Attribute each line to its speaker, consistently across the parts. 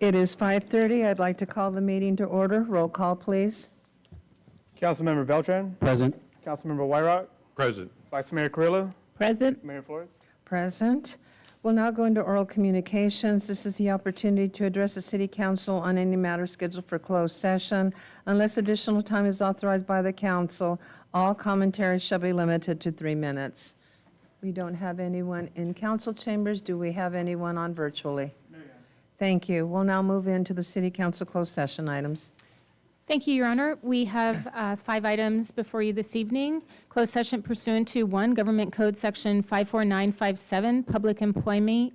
Speaker 1: It is 5:30. I'd like to call the meeting to order. Roll call, please.
Speaker 2: Councilmember Beltran,
Speaker 3: Present.
Speaker 2: Councilmember Wyrock,
Speaker 3: Present.
Speaker 2: Vice Mayor Carrillo,
Speaker 4: Present.
Speaker 2: Mayor Flores.
Speaker 1: Present. We'll now go into oral communications. This is the opportunity to address the City Council on any matter scheduled for closed session. Unless additional time is authorized by the council, all commentaries shall be limited to 3 minutes. We don't have anyone in council chambers. Do we have anyone on virtually? Thank you. We'll now move into the City Council closed session items.
Speaker 4: Thank you, Your Honor. We have 5 items before you this evening. Closed session pursuant to 1, Government Code Section 54957, Public Employee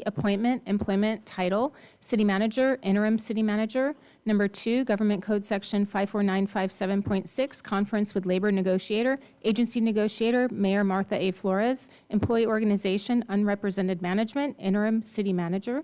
Speaker 4: Appointment, Employment Title, City Manager, Interim City Manager. Number 2, Government Code Section 54957.6, Conference with Labor Negotiator, Agency Negotiator, Mayor Martha A. Flores, Employee Organization, Unrepresented Management, Interim City Manager.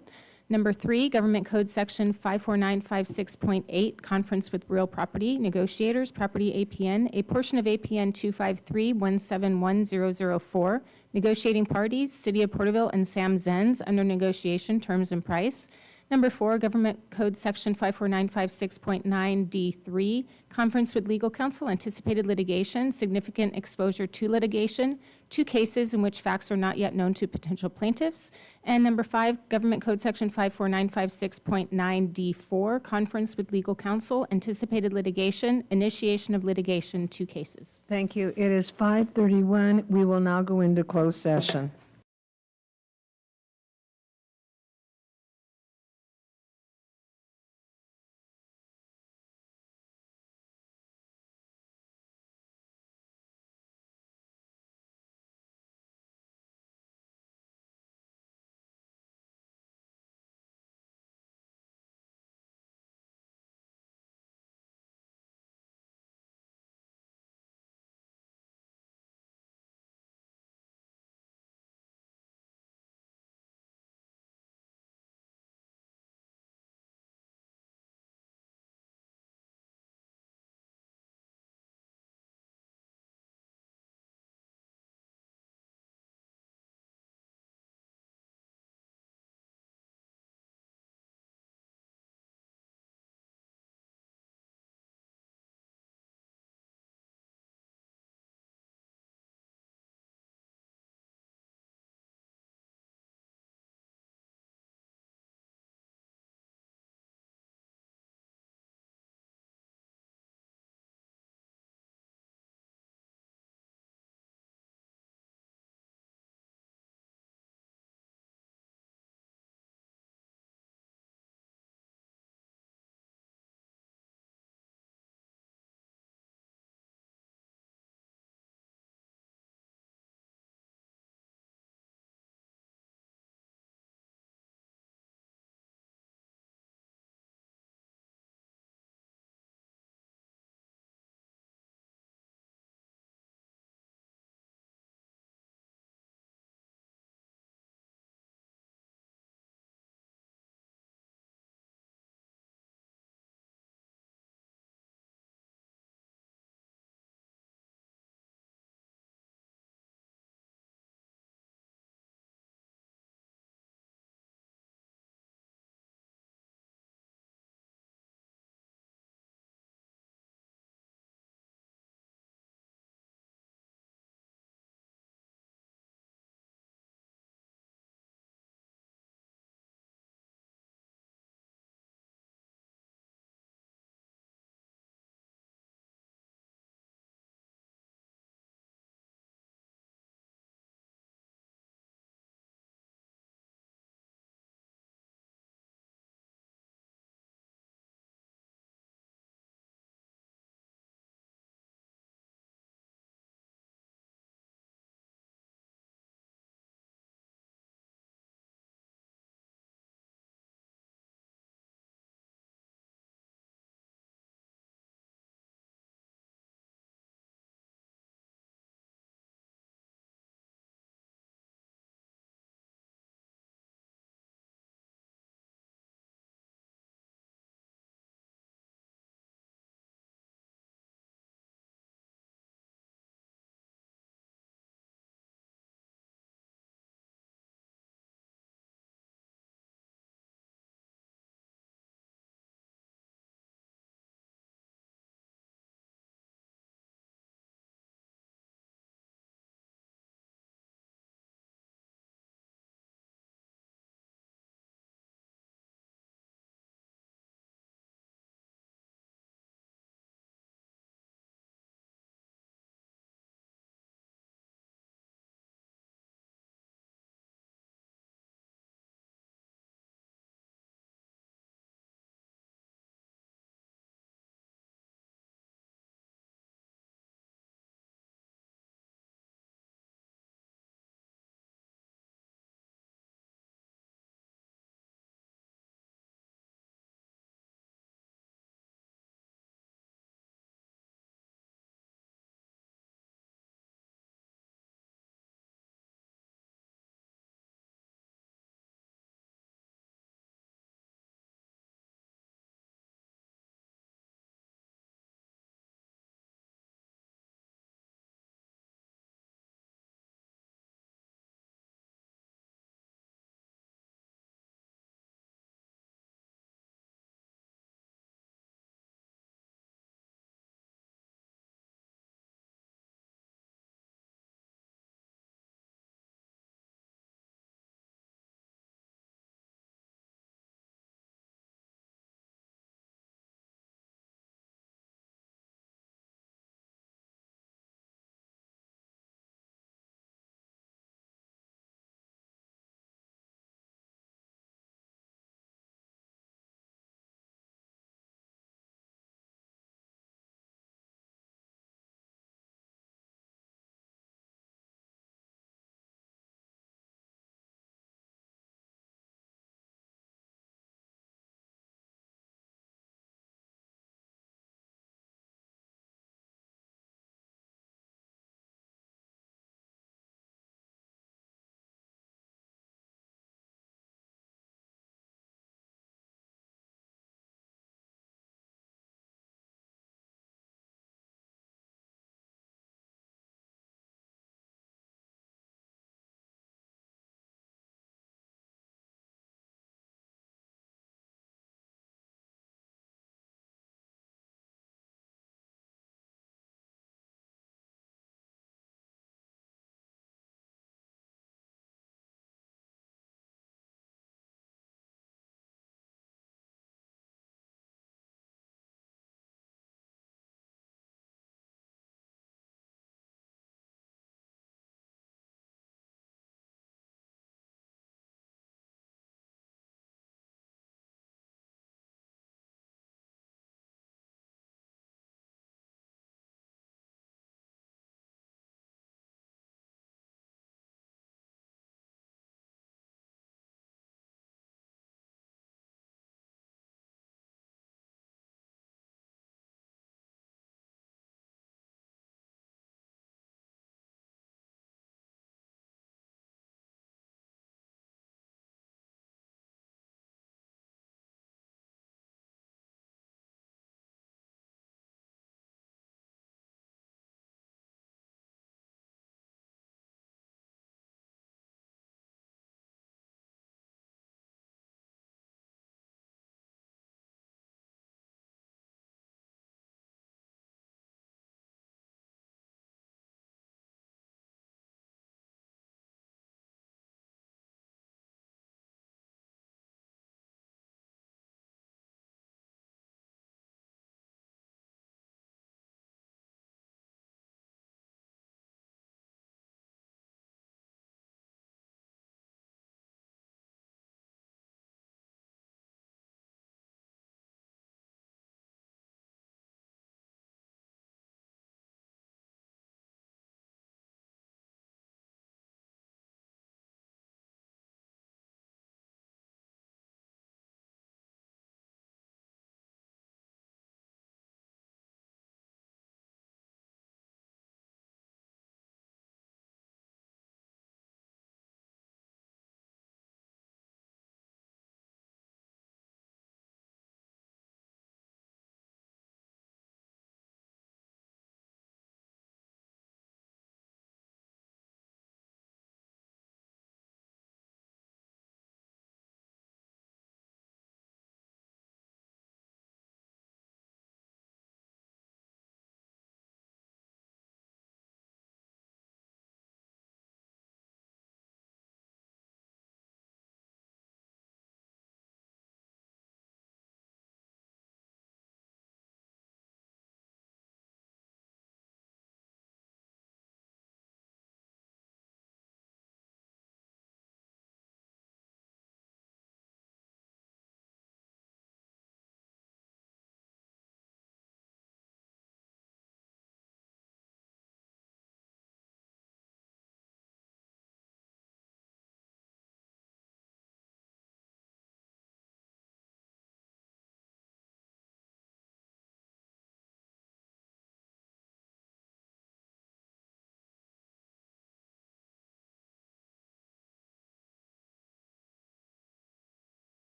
Speaker 4: Number 3, Government Code Section 54956.8, Conference with Real Property Negotiators, Property APN, a portion of APN 253171004, Negotiating Parties, City of Porterville and Sam Zenz, under negotiation, terms and price. Number 4, Government Code Section 54956.9D3, Conference with Legal Counsel, Anticipated Litigation, Significant Exposure to Litigation, 2 cases in which facts are not yet known to potential plaintiffs. And number 5, Government Code Section 54956.9D4, Conference with Legal Counsel, Anticipated Litigation, Initiation of Litigation, 2 cases.
Speaker 1: Thank you. It is 5:31. We will now go into closed session.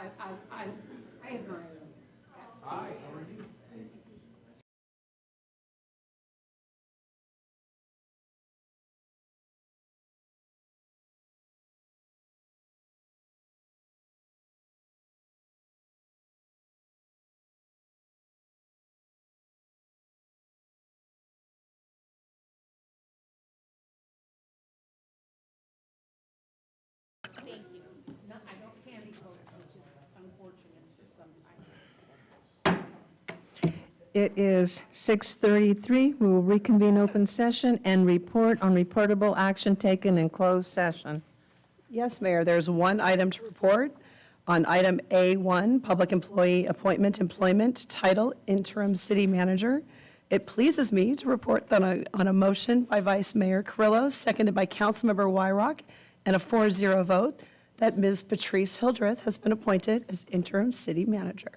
Speaker 1: I admire them. No, I don't candy coat it, which is unfortunate sometimes. It is 6:33. We will reconvene open session and report on reportable action taken in closed session.
Speaker 3: Yes, Mayor, there's one item to report. On item A1, Public Employee Appointment Employment, title Interim City Manager. It pleases me to report that on a motion by Vice Mayor Carrillo, seconded by Councilmember Wyrock, and a 4-0 vote, that Ms. Patrice Hildreth has been appointed as Interim City Manager.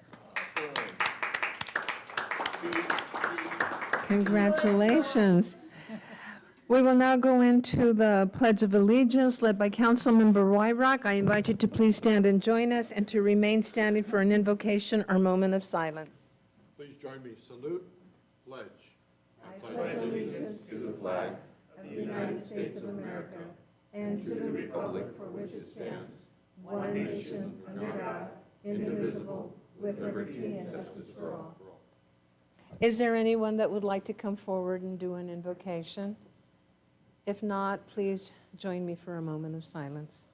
Speaker 1: Congratulations. We will now go into the Pledge of Allegiance led by Councilmember Wyrock. I invite you to please stand and join us and to remain standing for an invocation or moment of silence.
Speaker 5: Please join me. Salute, pledge.
Speaker 1: Pledge allegiance to the flag of the United States of America and to the republic for which it stands, one nation, under God, indivisible, with liberty and justice for all. Is there anyone that would like to come forward and do an invocation? If not, please join me for a moment of silence.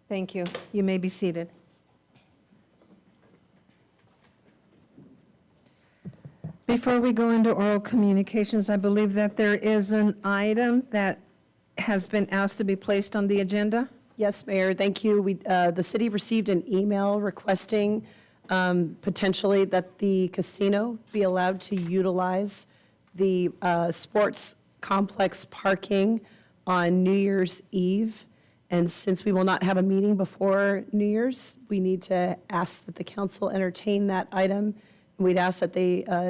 Speaker 1: Thank you. You may be seated. Before we go into oral communications, I believe that there is an item that has been asked to be placed on the agenda.
Speaker 3: Yes, Mayor, thank you. The city received an email requesting potentially that the casino be allowed to utilize the sports complex parking on New Year's Eve. And since we will not have a meeting before New Year's, we need to ask that the council entertain that item. And we'd ask that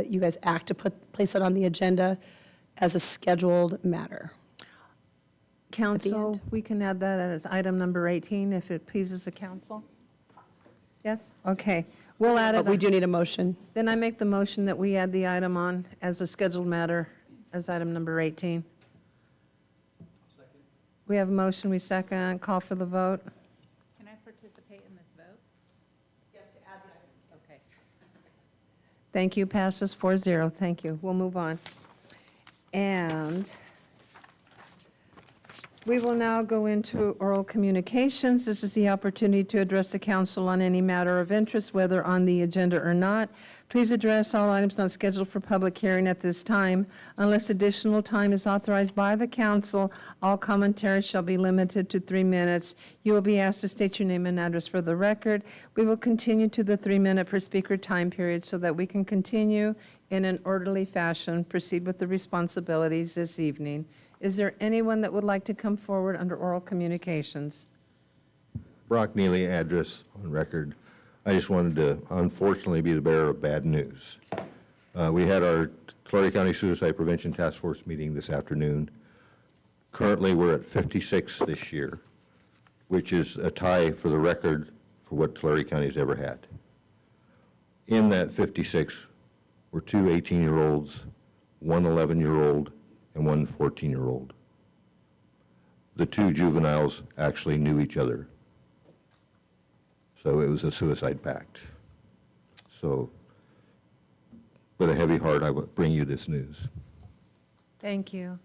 Speaker 3: you guys act to place it on the agenda as a scheduled matter.
Speaker 1: Council, we can add that as item number 18 if it pleases the council. Yes? Okay. We'll add it.
Speaker 3: But we do need a motion.
Speaker 1: Then I make the motion that we add the item on as a scheduled matter as item number 18. We have a motion, we second, call for the vote.
Speaker 6: Can I participate in this vote?
Speaker 3: Yes, to add the item.
Speaker 6: Okay.
Speaker 1: Thank you, passes 4-0, thank you. We'll move on. And we will now go into oral communications. This is the opportunity to address the council on any matter of interest, whether on the agenda or not. Please address all items not scheduled for public hearing at this time. Unless additional time is authorized by the council, all commentary shall be limited to 3 minutes. You will be asked to state your name and address for the record. We will continue to the 3-minute per speaker time period so that we can continue in an orderly fashion, proceed with the responsibilities this evening. Is there anyone that would like to come forward under oral communications?
Speaker 5: Brock Neely, address on record. I just wanted to unfortunately be the bearer of bad news. We had our Tulare County Suicide Prevention Task Force meeting this afternoon. Currently, we're at 56 this year, which is a tie for the record for what Tulare County has ever had. In that 56 were 2 18-year-olds, 1 11-year-old, and 1 14-year-old. The 2 juveniles actually knew each other. So it was a suicide pact. So, with a heavy heart, I would bring you this news.
Speaker 1: Thank you.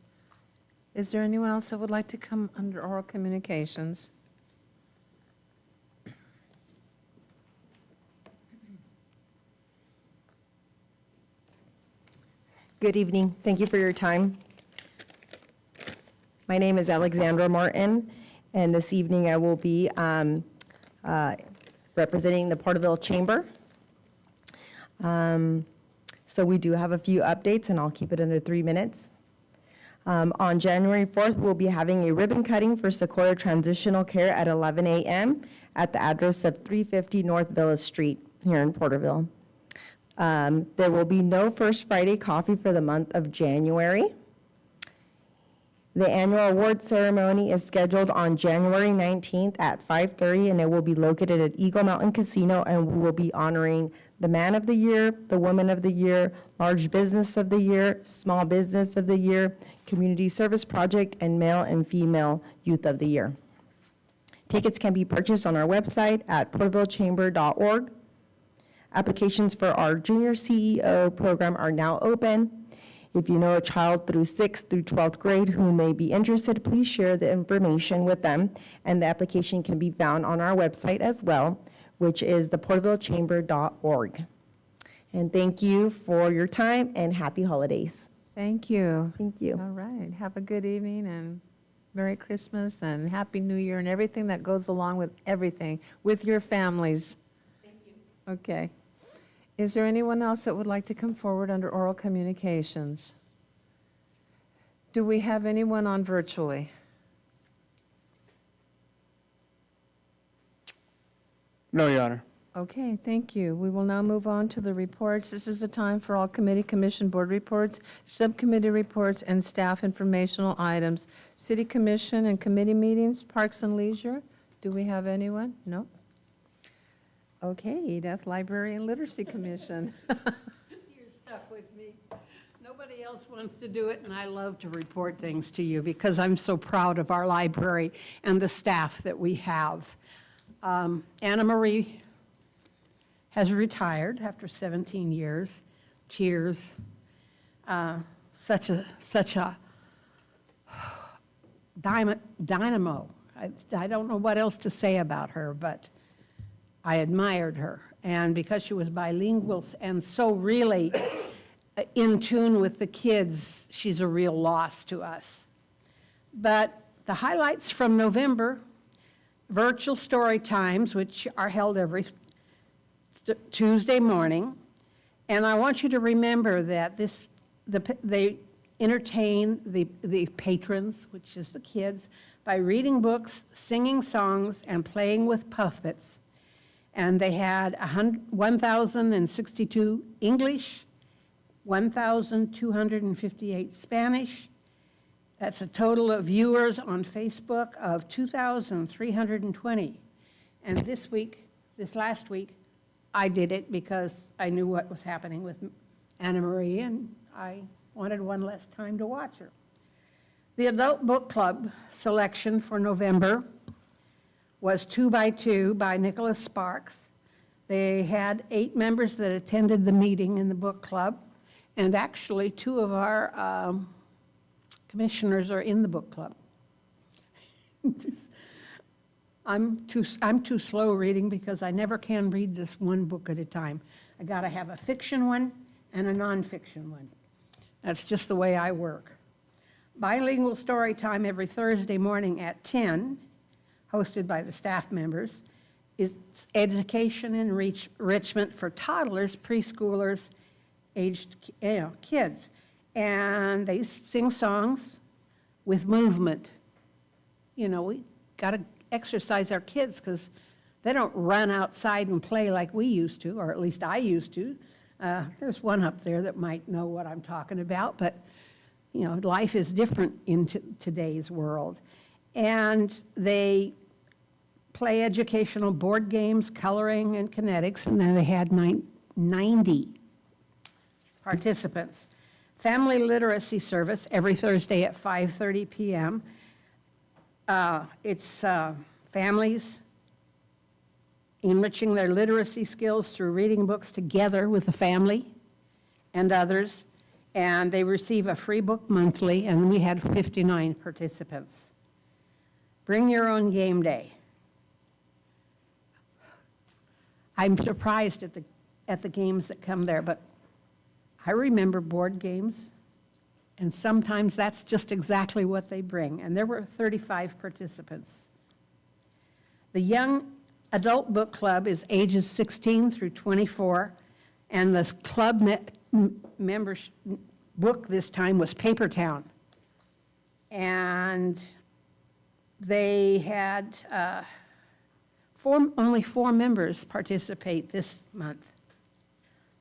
Speaker 1: Is there anyone else that would like to come under oral communications?
Speaker 7: Good evening. Thank you for your time. My name is Alexandra Martin, and this evening I will be representing the Porterville Chamber. So we do have a few updates, and I'll keep it under 3 minutes. On January 4th, we'll be having a ribbon cutting for Sequoia Transitional Care at 11 a.m. at the address of 350 North Villa Street here in Porterville. There will be no First Friday coffee for the month of January. The annual award ceremony is scheduled on January 19th at 5:30, and it will be located at Eagle Mountain Casino, and we will be honoring the Man of the Year, the Woman of the Year, Large Business of the Year, Small Business of the Year, Community Service Project, and Male and Female Youth of the Year. Tickets can be purchased on our website at portervillechamber.org. Applications for our Junior CEO program are now open. If you know a child through 6th through 12th grade who may be interested, please share the information with them, and the application can be found on our website as well, which is the portervillechamber.org. And thank you for your time, and happy holidays.
Speaker 1: Thank you.
Speaker 7: Thank you.
Speaker 1: All right. Have a good evening and Merry Christmas and Happy New Year and everything that goes along with everything, with your families. Thank you. Okay. Is there anyone else that would like to come forward under oral communications? Do we have anyone on virtually?
Speaker 2: No, Your Honor.
Speaker 1: Okay, thank you. We will now move on to the reports. This is the time for all committee, commission, board reports, subcommittee reports, and staff informational items. City Commission and committee meetings, Parks and Leisure. Do we have anyone? No? Okay, Edith, Library and Literacy Commission.
Speaker 8: You're stuck with me. Nobody else wants to do it, and I love to report things to you because I'm so proud of our library and the staff that we have. Anna Marie has retired after 17 years. Tears. Such a dynamo. I don't know what else to say about her, but I admired her. And because she was bilingual and so really in tune with the kids, she's a real loss to us. But the highlights from November, virtual story times, which are held every Tuesday morning. And I want you to remember that they entertain the patrons, which is the kids, by reading books, singing songs, and playing with puppets. And they had 1,062 English, 1,258 Spanish. That's a total of viewers on Facebook of 2,320. And this last week, I did it because I knew what was happening with Anna Marie, and I wanted one less time to watch her. The Adult Book Club selection for November was 2 by 2 by Nicholas Sparks. They had 8 members that attended the meeting in the book club, and actually 2 of our commissioners are in the book club. I'm too slow reading because I never can read this one book at a time. I got to have a fiction one and a nonfiction one. That's just the way I work. Bilingual story time every Thursday morning at 10, hosted by the staff members. It's education and enrichment for toddlers, preschoolers, aged kids. And they sing songs with movement. You know, we got to exercise our kids because they don't run outside and play like we used to, or at least I used to. There's one up there that might know what I'm talking about, but you know, life is different in today's world. And they play educational board games, coloring, and kinetics, and then they had 90 participants. Family literacy service every Thursday at 5:30 p.m. It's families enriching their literacy skills through reading books together with the family and others, and they receive a free book monthly, and we had 59 participants. Bring your own game day. I'm surprised at the games that come there, but I remember board games, and sometimes that's just exactly what they bring, and there were 35 participants. The Young Adult Book Club is ages 16 through 24, and the club members' book this time was Paper Town. And they had only 4 members participate this month.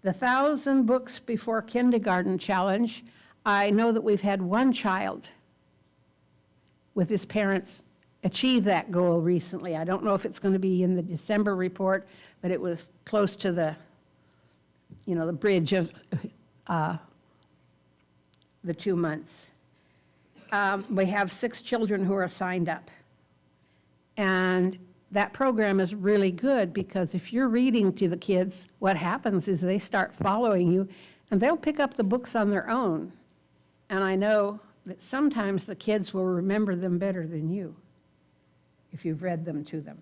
Speaker 8: The 1,000 Books Before Kindergarten Challenge, I know that we've had one child with his parents achieve that goal recently. I don't know if it's going to be in the December report, but it was close to the, the bridge of the 2 months. We have 6 children who are signed up. And that program is really good because if you're reading to the kids, what happens is they start following you and they'll pick up the books on their own. And I know that sometimes the kids will remember them better than you if you've read them to them.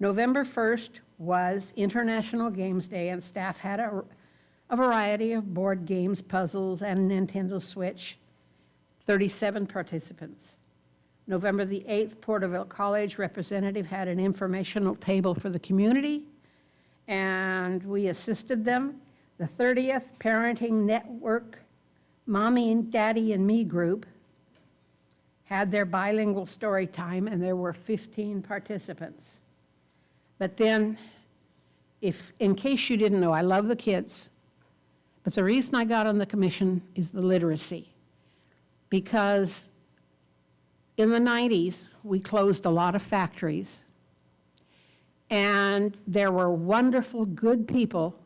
Speaker 8: November 1st was International Games Day, and staff had a variety of board games, puzzles, and Nintendo Switch, 37 participants. November the 8th, Porterville College representative had an informational table for the community, and we assisted them. The 30th, Parenting Network, Mommy and Daddy and Me group had their bilingual story time, and there were 15 participants. But then, in case you didn't know, I love the kids, but the reason I got on the commission is the literacy. Because in the 90s, we closed a lot of factories, and there were wonderful, good people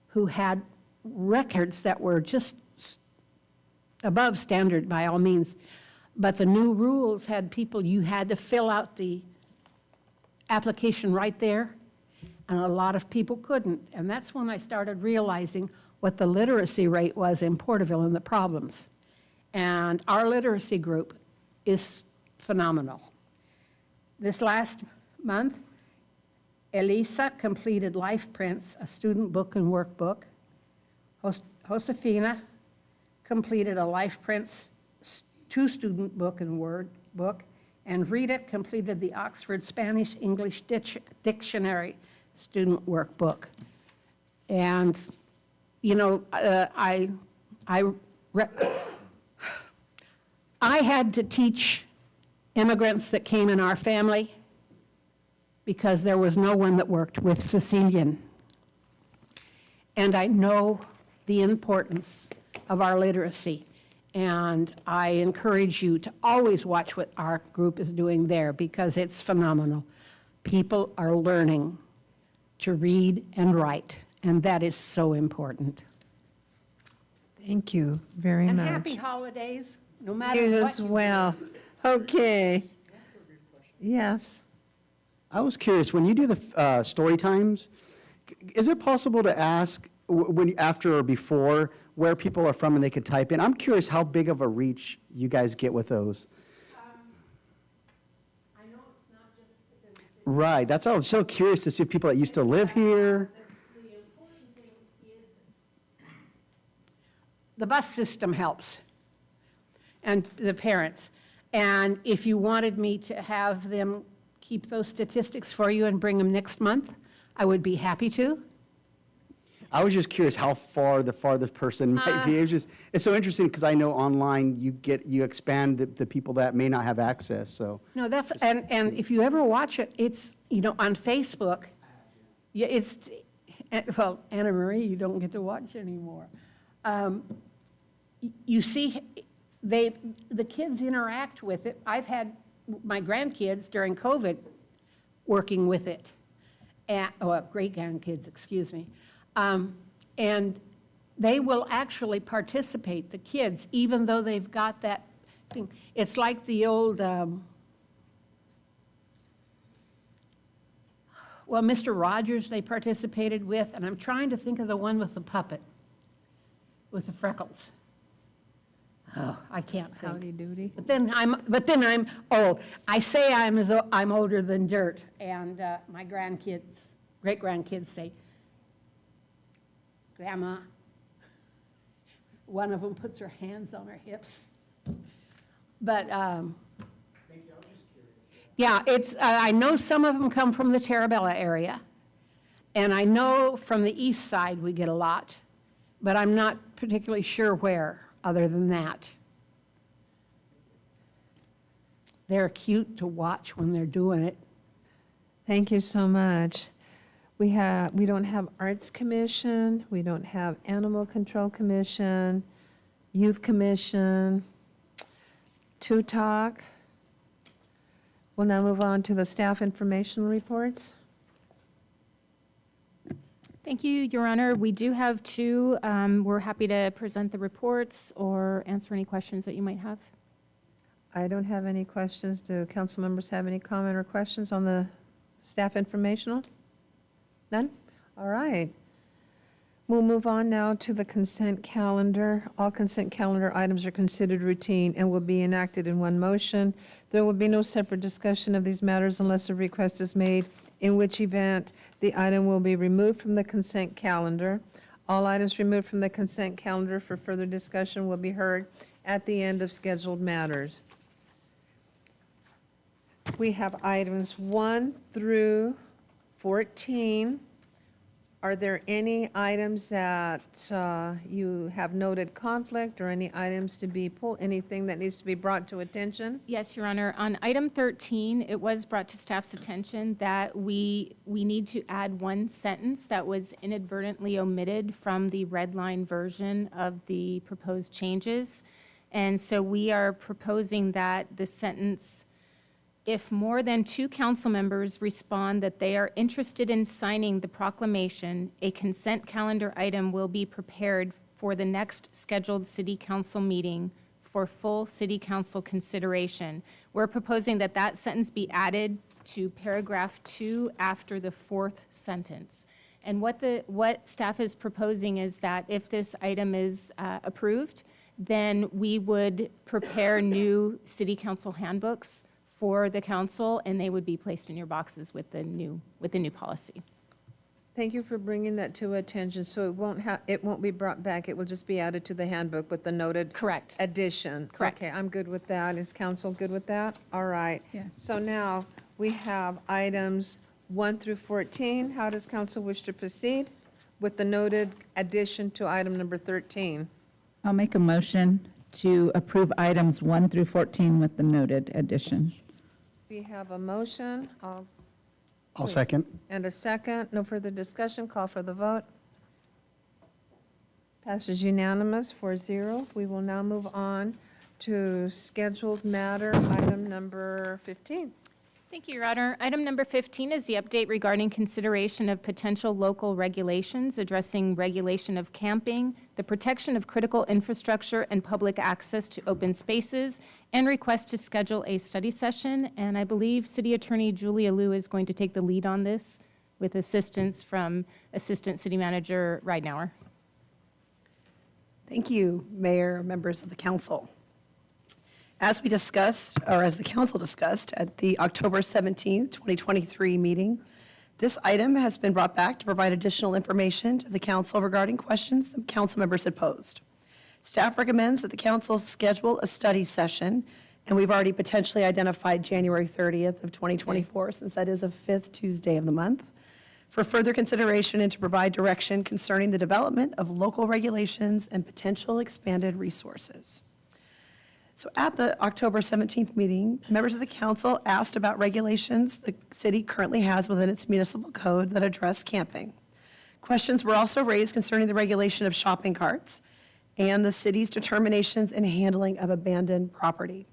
Speaker 8: who had records that were just above standard by all means. But the new rules had people, you had to fill out the application right there, and a lot of people couldn't. And that's when I started realizing what the literacy rate was in Porterville and the problems. And our literacy group is phenomenal. This last month, Elisa completed Life Prints, a student book and workbook. Josefina completed a Life Prints 2-student book and word book, and Rita completed the Oxford Spanish-English Dictionary student workbook. And, I had to teach immigrants that came in our family because there was no one that worked with Sicilian. And I know the importance of our literacy. And I encourage you to always watch what our group is doing there because it's phenomenal. People are learning to read and write, and that is so important.
Speaker 1: Thank you very
Speaker 8: And
Speaker 1: much.
Speaker 8: happy holidays, no matter
Speaker 1: You
Speaker 8: what
Speaker 1: as
Speaker 8: you
Speaker 1: well. Okay. Yes.
Speaker 2: I was curious, when you do the story times, is it possible to ask when after or before where people are from and they can type in? I'm curious how big of a reach you guys get with those.
Speaker 8: I know it's not just because it's
Speaker 2: Right, that's why I was so curious to see if people that used to live here.
Speaker 8: the important thing is the bus system helps, and the parents. And if you wanted me to have them keep those statistics for you and bring them next month, I would be happy to.
Speaker 2: I was just curious how far the farthest person might be. It's so interesting because I know online you expand the people that may not have access, so.
Speaker 8: No, that's, and if you ever watch it, it's, on Facebook, yeah, it's, well, Anna Marie, you don't get to watch anymore. You see, the kids interact with it. I've had my grandkids during COVID working with it, great grandkids, excuse me. And they will actually participate, the kids, even though they've got that thing. It's like the old, Mr. Rogers they participated with, and I'm trying to think of the one with the puppet, with the freckles. Oh, I can't think.
Speaker 1: Howdy doody.
Speaker 8: But then I'm old. I say I'm older than dirt, and my grandkids, great-grandkids say, Grandma, one of them puts her hands on her hips. But, yeah, it's, I know some of them come from the Terabella area, and I know from the east side we get a lot, but I'm not particularly sure where, other than that. They're cute to watch when they're doing it.
Speaker 1: Thank you so much. We don't have Arts Commission, we don't have Animal Control Commission, Youth Commission, Talk. We'll now move on to the staff informational reports.
Speaker 4: Thank you, Your Honor. We do have two. We're happy to present the reports or answer any questions that you might have.
Speaker 1: I don't have any questions. Do council members have any comment or questions on the staff informational? None? All right. We'll move on now to the consent calendar. All consent calendar items are considered routine and will be enacted in one motion. There will be no separate discussion of these matters unless a request is made, in which event the item will be removed from the consent calendar. All items removed from the consent calendar for further discussion will be heard at the end of scheduled matters. We have items 1 through 14. Are there any items that you have noted conflict or any items to be pulled, anything that needs to be brought to attention?
Speaker 4: Yes, Your Honor. On item 13, it was brought to staff's attention that we need to add one sentence that was inadvertently omitted from the red line version of the proposed changes. And so we are proposing that the sentence, if more than 2 council members respond that they are interested in signing the proclamation, a consent calendar item will be prepared for the next scheduled city council meeting for full city council consideration. We're proposing that that sentence be added to paragraph 2 after the 4th sentence. And what staff is proposing is that if this item is approved, then we would prepare new city council handbooks for the council, and they would be placed in your boxes with the new policy.
Speaker 1: Thank you for bringing that to attention. So it won't be brought back. It will just be added to the handbook with the noted
Speaker 4: Correct.
Speaker 1: addition.
Speaker 4: Correct.
Speaker 1: Okay, I'm good with that. Is council good with that? All right.
Speaker 6: Yeah.
Speaker 1: So now we have items 1 through 14. How does council wish to proceed with the noted addition to item number 13?
Speaker 6: I'll make a motion to approve items 1 through 14 with the noted addition.
Speaker 1: We have a motion.
Speaker 2: I'll second.
Speaker 1: And a second. No further discussion. Call for the vote. Passes unanimous 4-0. We will now move on to scheduled matter, item number 15.
Speaker 4: Thank you, Your Honor. Item number 15 is the update regarding consideration of potential local regulations addressing regulation of camping, the protection of critical infrastructure and public access to open spaces, and request to schedule a study session. And I believe City Attorney Julia Liu is going to take the lead on this with assistance from Assistant City Manager Ridenauer.
Speaker 3: Thank you, Mayor, members of the council. As we discussed, or as the council discussed at the October 17th, 2023 meeting, this item has been brought back to provide additional information to the council regarding questions the council members had posed. Staff recommends that the council schedule a study session, and we've already potentially identified January 30th of 2024, since that is a 5th Tuesday of the month, for further consideration and to provide direction concerning the development of local regulations and potential expanded resources. So at the October 17th meeting, members of the council asked about regulations the city currently has within its municipal code that address camping. Questions were also raised concerning the regulation of shopping carts and the city's determinations and handling of abandoned property.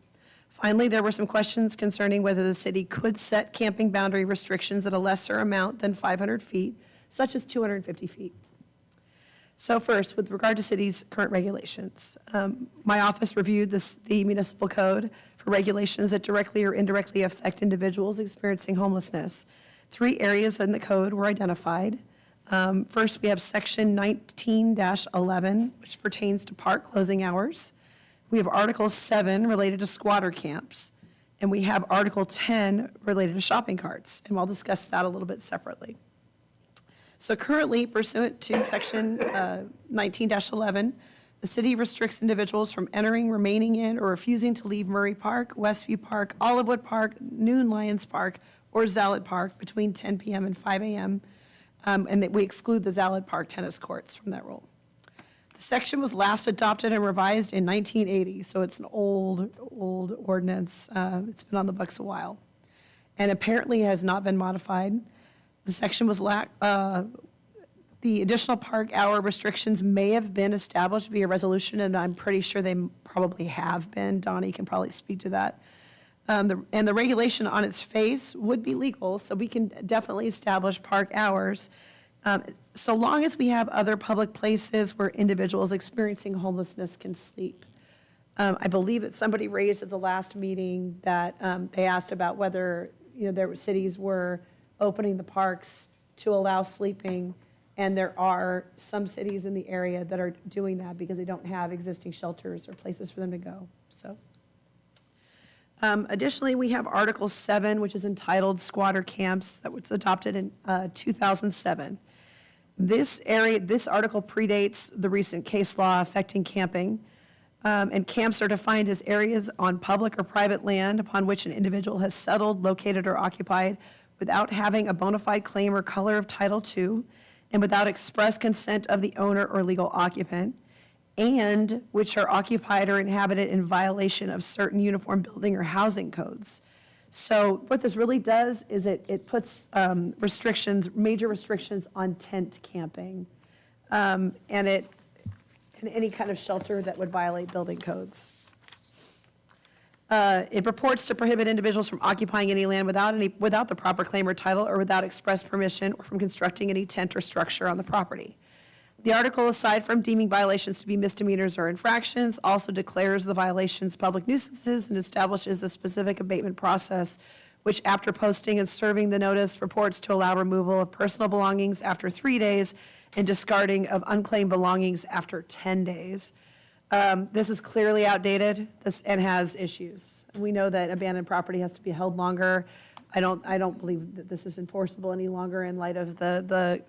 Speaker 3: Finally, there were some questions concerning whether the city could set camping boundary restrictions at a lesser amount than 500 feet, such as 250 feet. So first, with regard to city's current regulations, my office reviewed the municipal code for regulations that directly or indirectly affect individuals experiencing homelessness. 3 areas in the code were identified. First, we have section 19-11, which pertains to park closing hours. We have Article 7 related to squatter camps, and we have Article 10 related to shopping carts, and I'll discuss that a little bit separately. So currently, pursuant to section 19-11, the city restricts individuals from entering, remaining in, or refusing to leave Murray Park, Westview Park, Olivewood Park, Noon Lions Park, or Zallad Park between 10 p.m. and 5 a.m., and that we exclude the Zallad Park tennis courts from that rule. The section was last adopted and revised in 1980, so it's an old ordinance. It's been on the books a while, and apparently has not been modified. The section was the additional park hour restrictions may have been established via resolution, and I'm pretty sure they probably have been. Donnie can probably speak to that. And the regulation on its face would be legal, so we can definitely establish park hours, so long as we have other public places where individuals experiencing homelessness can sleep. I believe that somebody raised at the last meeting that they asked about whether, there were cities were opening the parks to allow sleeping, and there are some cities in the area that are doing that because they don't have existing shelters or places for them to go, so. Additionally, we have Article 7, which is entitled Squatter Camps, that was adopted in 2007. This article predates the recent case law affecting camping, and camps are defined as areas on public or private land upon which an individual has settled, located, or occupied without having a bona fide claim or color of Title II, and without express consent of the owner or legal occupant, and which are occupied or inhabited in violation of certain uniform building or housing codes. So what this really does is it puts major restrictions on tent camping, and any kind of shelter that would violate building codes. It purports to prohibit individuals from occupying any land without the proper claim or title, or without express permission, or from constructing any tent or structure on the property. The article, aside from deeming violations to be misdemeanors or infractions, also declares the violations public nuisances and establishes a specific abatement process, which, after posting and serving the notice, purports to allow removal of personal belongings after 3 days and discarding of unclaimed belongings after 10 days. This is clearly outdated and has issues. We know that abandoned property has to be held longer. I don't believe that this is enforceable any longer in light of the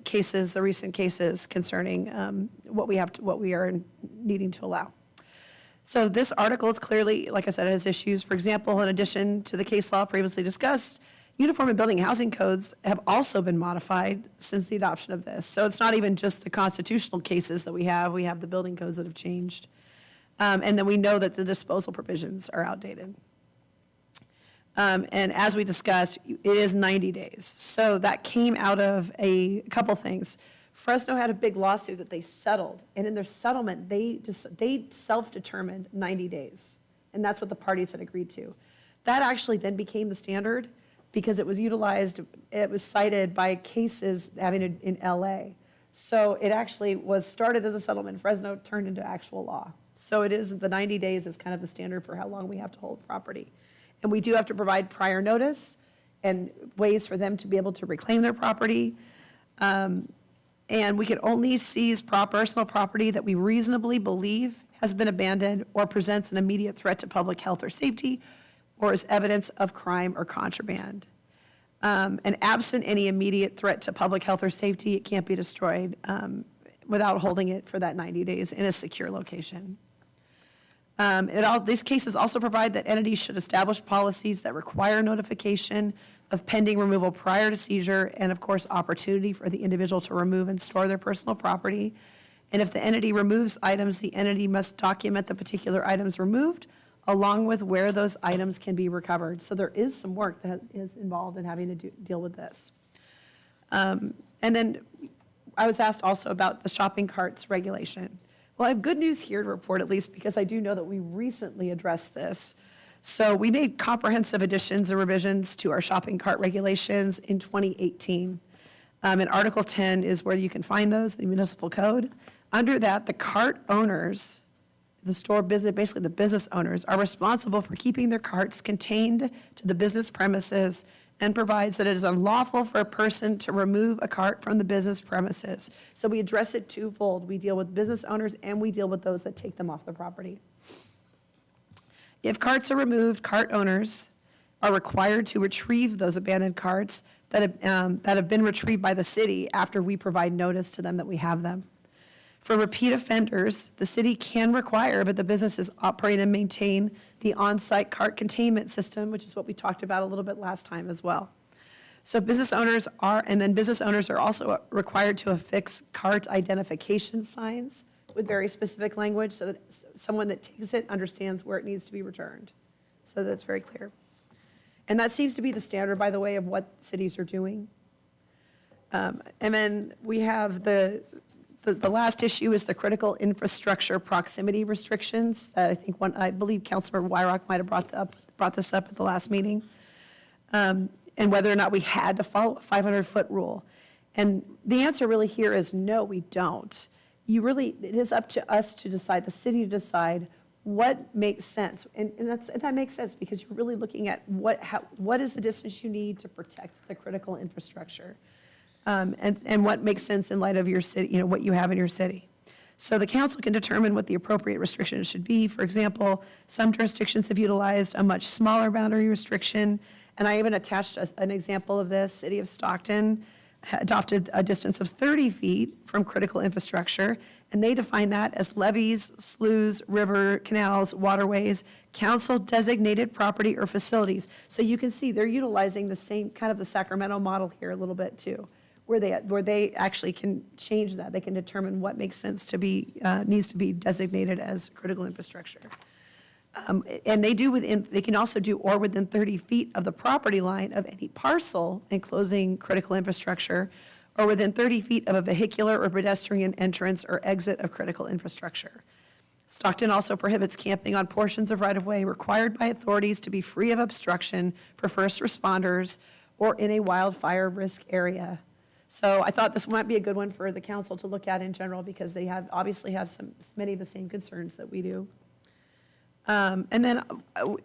Speaker 3: recent cases concerning what we are needing to allow. So this article is clearly, like I said, it has issues. For example, in addition to the case law previously discussed, uniform and building housing codes have also been modified since the adoption of this. So it's not even just the constitutional cases that we have the building codes that have changed. And then we know that the disposal provisions are outdated. And as we discussed, it is 90 days. So that came out of a couple things. Fresno had a big lawsuit that they settled, and in their settlement, they self-determined 90 days, and that's what the parties had agreed to. That actually then became the standard because it was utilized, it was cited by cases having it in LA. So it actually was started as a settlement. Fresno turned into actual law. So it is, the 90 days is kind of the standard for how long we have to hold property. And we do have to provide prior notice and ways for them to be able to reclaim their property. And we can only seize personal property that we reasonably believe has been abandoned or presents an immediate threat to public health or safety, or is evidence of crime or contraband. And absent any immediate threat to public health or safety, it can't be destroyed without holding it for that 90 days in a secure location. These cases also provide that entities should establish policies that require notification of pending removal prior to seizure, and of course, opportunity for the individual to remove and store their personal property. And if the entity removes items, the entity must document the particular items removed, along with where those items can be recovered. So there is some work that is involved in having to deal with this. And then I was asked also about the shopping carts regulation. Well, I have good news here to report, at least, because I do know that we recently addressed this. So we made comprehensive additions and revisions to our shopping cart regulations in 2018. And Article 10 is where you can find those, the municipal code. Under that, the cart owners, the store business, basically the business owners, are responsible for keeping their carts contained to the business premises, and provides that it is unlawful for a person to remove a cart from the business premises. So we address it twofold. We deal with business owners and we deal with those that take them off the property. If carts are removed, cart owners are required to retrieve those abandoned carts that have been retrieved by the city after we provide notice to them that we have them. For repeat offenders, the city can require, but the businesses operate and maintain the on-site cart containment system, which is what we talked about a little bit last time as well. So business owners are also required to affix cart identification signs with very specific language so that someone that takes it understands where it needs to be returned. So that's very clear. And that seems to be the standard, by the way, of what cities are doing. And then we have the last issue is the critical infrastructure proximity restrictions that I believe Councilor Wyrock might have brought this up at the last meeting. And whether or not we had to follow a 500-foot rule. And the answer really here is no, we don't. It is up to us to decide, the city to decide what makes sense. And that makes sense because you're really looking at what is the distance you need to protect the critical infrastructure. And what makes sense in light of your city, what you have in your city. So the council can determine what the appropriate restrictions should be. For example, some jurisdictions have utilized a much smaller boundary restriction, and I even attached an example of this. City of Stockton adopted a distance of 30 feet from critical infrastructure, and they define that as levees, sloughs, river, canals, waterways, council-designated property or facilities. So you can see they're utilizing the same kind of the Sacramento model here a little bit too, where they actually can change that. They can determine what makes sense to be, needs to be designated as critical infrastructure. And they can also do or within 30 feet of the property line of any parcel enclosing critical infrastructure, or within 30 feet of a vehicular or pedestrian entrance or exit of critical infrastructure. Stockton also prohibits camping on portions of right-of-way required by authorities to be free of obstruction for first responders or in a wildfire risk area. So I thought this might be a good one for the council to look at in general because they obviously have many of the same concerns that we do. And then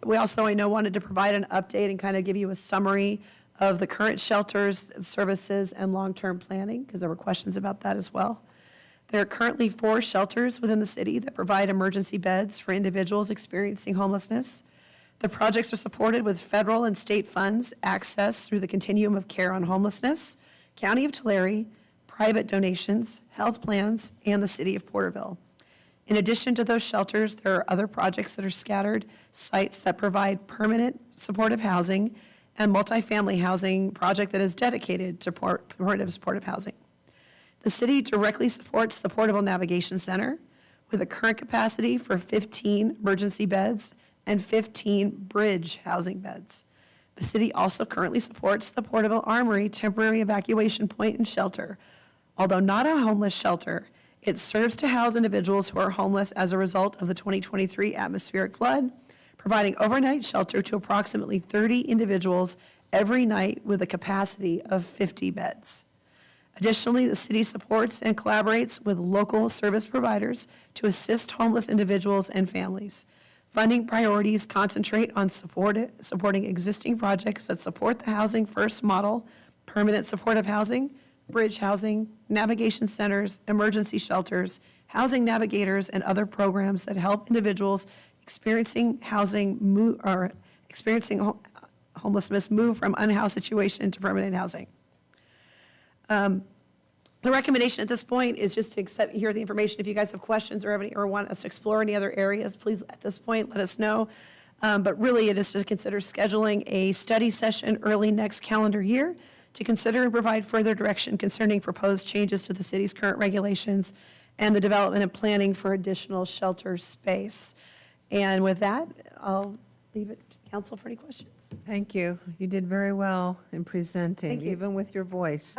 Speaker 3: we also, I know, wanted to provide an update and kind of give you a summary of the current shelters, services, and long-term planning, because there were questions about that as well. There are currently 4 shelters within the city that provide emergency beds for individuals experiencing homelessness. The projects are supported with federal and state funds, access through the Continuum of Care on Homelessness, County of Tulare, private donations, health plans, and the city of Porterville. In addition to those shelters, there are other projects that are scattered, sites that provide permanent supportive housing, and multifamily housing project that is dedicated to supportive housing. The city directly supports the Porterville Navigation Center with a current capacity for 15 emergency beds and 15 bridge housing beds. The city also currently supports the Porterville Armory temporary evacuation point and shelter. Although not a homeless shelter, it serves to house individuals who are homeless as a result of the 2023 atmospheric flood, providing overnight shelter to approximately 30 individuals every night with a capacity of 50 beds. Additionally, the city supports and collaborates with local service providers to assist homeless individuals and families. Funding priorities concentrate on supporting existing projects that support the Housing First model, permanent supportive housing, bridge housing, navigation centers, emergency shelters, housing navigators, and other programs that help individuals experiencing homelessness move from unhoused situation to permanent housing. The recommendation at this point is just to hear the information. If you guys have questions or want us to explore any other areas, please at this point let us know. But really, it is to consider scheduling a study session early next calendar year to consider and provide further direction concerning proposed changes to the city's current regulations and the development and planning for additional shelter space. And with that, I'll leave it to the council for any questions.
Speaker 1: Thank you. You did very well in presenting,
Speaker 3: Thank you.
Speaker 1: even with your voice.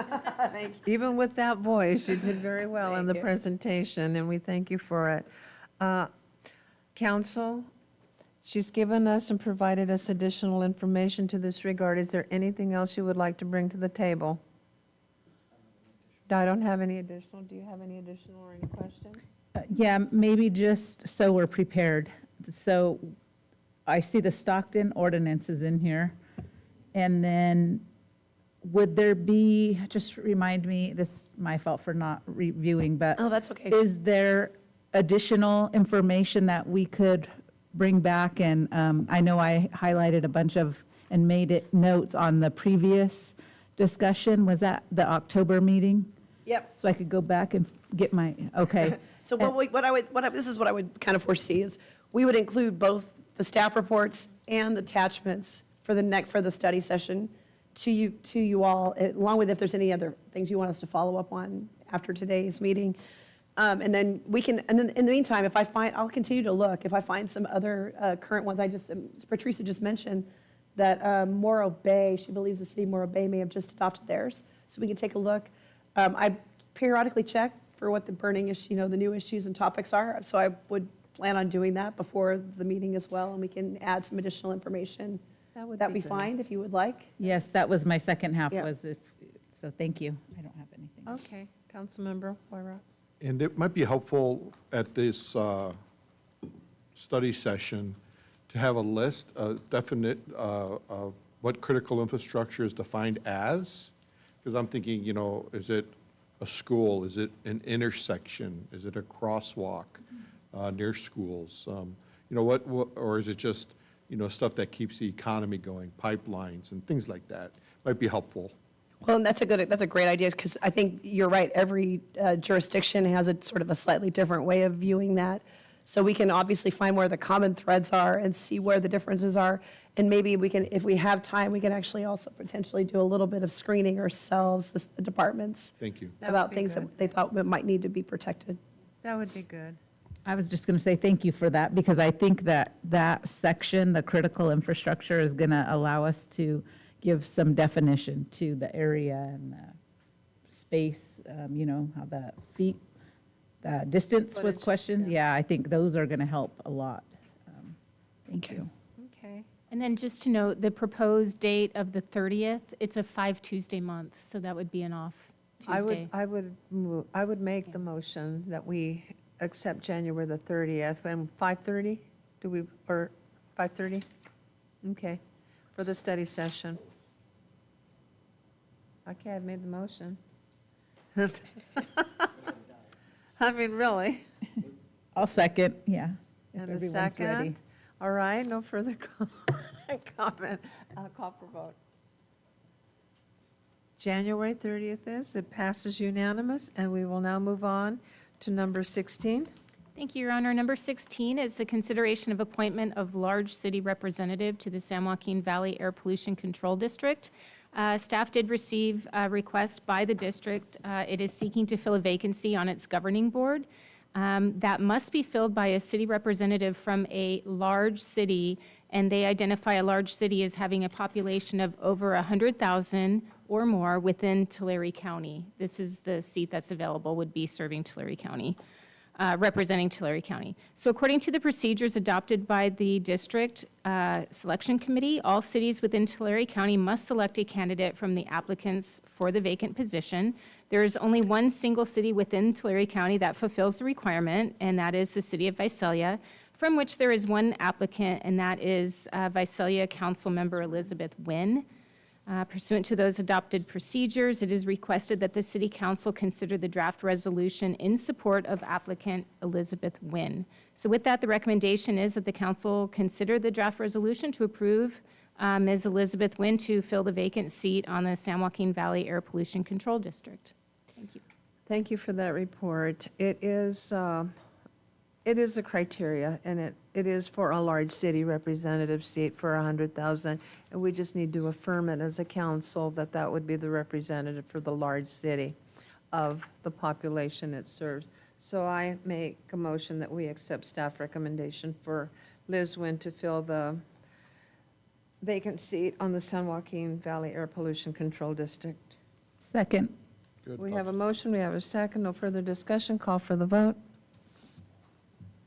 Speaker 3: Thank you.
Speaker 1: Even with that voice, you did very well in the
Speaker 3: Thank you.
Speaker 1: presentation, and we thank you for it. Council, she's given us and provided us additional information to this regard. Is there anything else you would like to bring to the table? I don't have any additional. Do you have any additional or any questions?
Speaker 6: Yeah, maybe just so we're prepared. So I see the Stockton ordinance is in here. And then would there be, just remind me, this is my fault for not reviewing, but.
Speaker 3: Oh, that's okay.
Speaker 6: Is there additional information that we could bring back? And I know I highlighted a bunch of and made it notes on the previous discussion. Was that the October meeting?
Speaker 3: Yep.
Speaker 6: So I could go back and get my, okay.
Speaker 3: So this is what I would kind of foresee is we would include both the staff reports and the attachments for the study session to you all, along with if there's any other things you want us to follow up on after today's meeting. And then in the meantime, I'll continue to look. If I find some other current ones, Patricia just mentioned that Morro Bay, she believes the city of Morro Bay may have just adopted theirs, so we can take a look. I periodically check for what the burning issue, the new issues and topics are, so I would plan on doing that before the meeting as well, and we can add some additional information
Speaker 1: That would
Speaker 3: that
Speaker 1: be
Speaker 3: we
Speaker 1: good.
Speaker 3: find, if you would like.
Speaker 6: Yes, that was my second half
Speaker 3: Yeah.
Speaker 6: was if, so thank you. I don't have anything.
Speaker 1: Okay, Councilmember Wyrock.
Speaker 9: And it might be helpful at this study session to have a list, a definite of what critical infrastructure is defined as. Because I'm thinking, is it a school? Is it an intersection? Is it a crosswalk near schools? Or is it just, stuff that keeps the economy going, pipelines and things like that? Might be helpful.
Speaker 3: Well, and that's a great idea, because I think you're right, every jurisdiction has a sort of a slightly different way of viewing that. So we can obviously find where the common threads are and see where the differences are. And maybe we can, if we have time, we can actually also potentially do a little bit of screening ourselves, the departments,
Speaker 9: Thank you.
Speaker 1: That would
Speaker 3: about
Speaker 1: be
Speaker 3: things
Speaker 1: good.
Speaker 3: that they thought might need to be protected.
Speaker 1: That would be good.
Speaker 6: I was just going to say thank you for that, because I think that that section, the critical infrastructure, is going to allow us to give some definition to the area and the space, how the feet, the distance was
Speaker 1: Footage,
Speaker 6: questioned. Yeah, I think those are going to help a lot. Thank you.
Speaker 1: Okay.
Speaker 4: And then just to note, the proposed date of the 30th, it's a 5 Tuesday month, so that would be an off Tuesday.
Speaker 1: I would make the motion that we accept January the 30th, and 5:30? Or 5:30? Okay, for the study session. Okay, I've made the motion. I mean, really.
Speaker 6: I'll second, yeah. if
Speaker 1: And a
Speaker 6: everyone's ready.
Speaker 1: second? All right, no further comment. I'll call for vote. January 30th it passes unanimous, and we will now move on to number 16.
Speaker 4: Thank you, Your Honor. Number 16 is the consideration of appointment of large city representative to the San Joaquin Valley Air Pollution Control District. Staff did receive a request by the district. It is seeking to fill a vacancy on its governing board. That must be filled by a city representative from a large city, and they identify a large city as having a population of over 100,000 or more within Tulare County. This is the seat that's available, would be serving Tulare County, representing Tulare County. So according to the procedures adopted by the district selection committee, all cities within Tulare County must select a candidate from the applicants for the vacant position. There is only one single city within Tulare County that fulfills the requirement, and that is the city of Visalia, from which there is one applicant, and that is Visalia Council Member Elizabeth Wynn. Pursuant to those adopted procedures, it is requested that the City Council consider the draft resolution in support of applicant Elizabeth Wynn. So with that, the recommendation is that the council consider the draft resolution to approve Ms. Elizabeth Wynn to fill the vacant seat on the San Joaquin Valley Air Pollution Control District. Thank you.
Speaker 1: Thank you for that report. It is a criteria, and it is for a large city representative seat for 100,000, and we just need to affirm it as a council that that would be the representative for the large city of the population it serves. So I make a motion that we accept staff recommendation for Liz Wynn to fill the vacant seat on the San Joaquin Valley Air Pollution Control District.
Speaker 6: Second.
Speaker 9: Good.
Speaker 1: We have a motion, we have a second, no further discussion, call for the vote.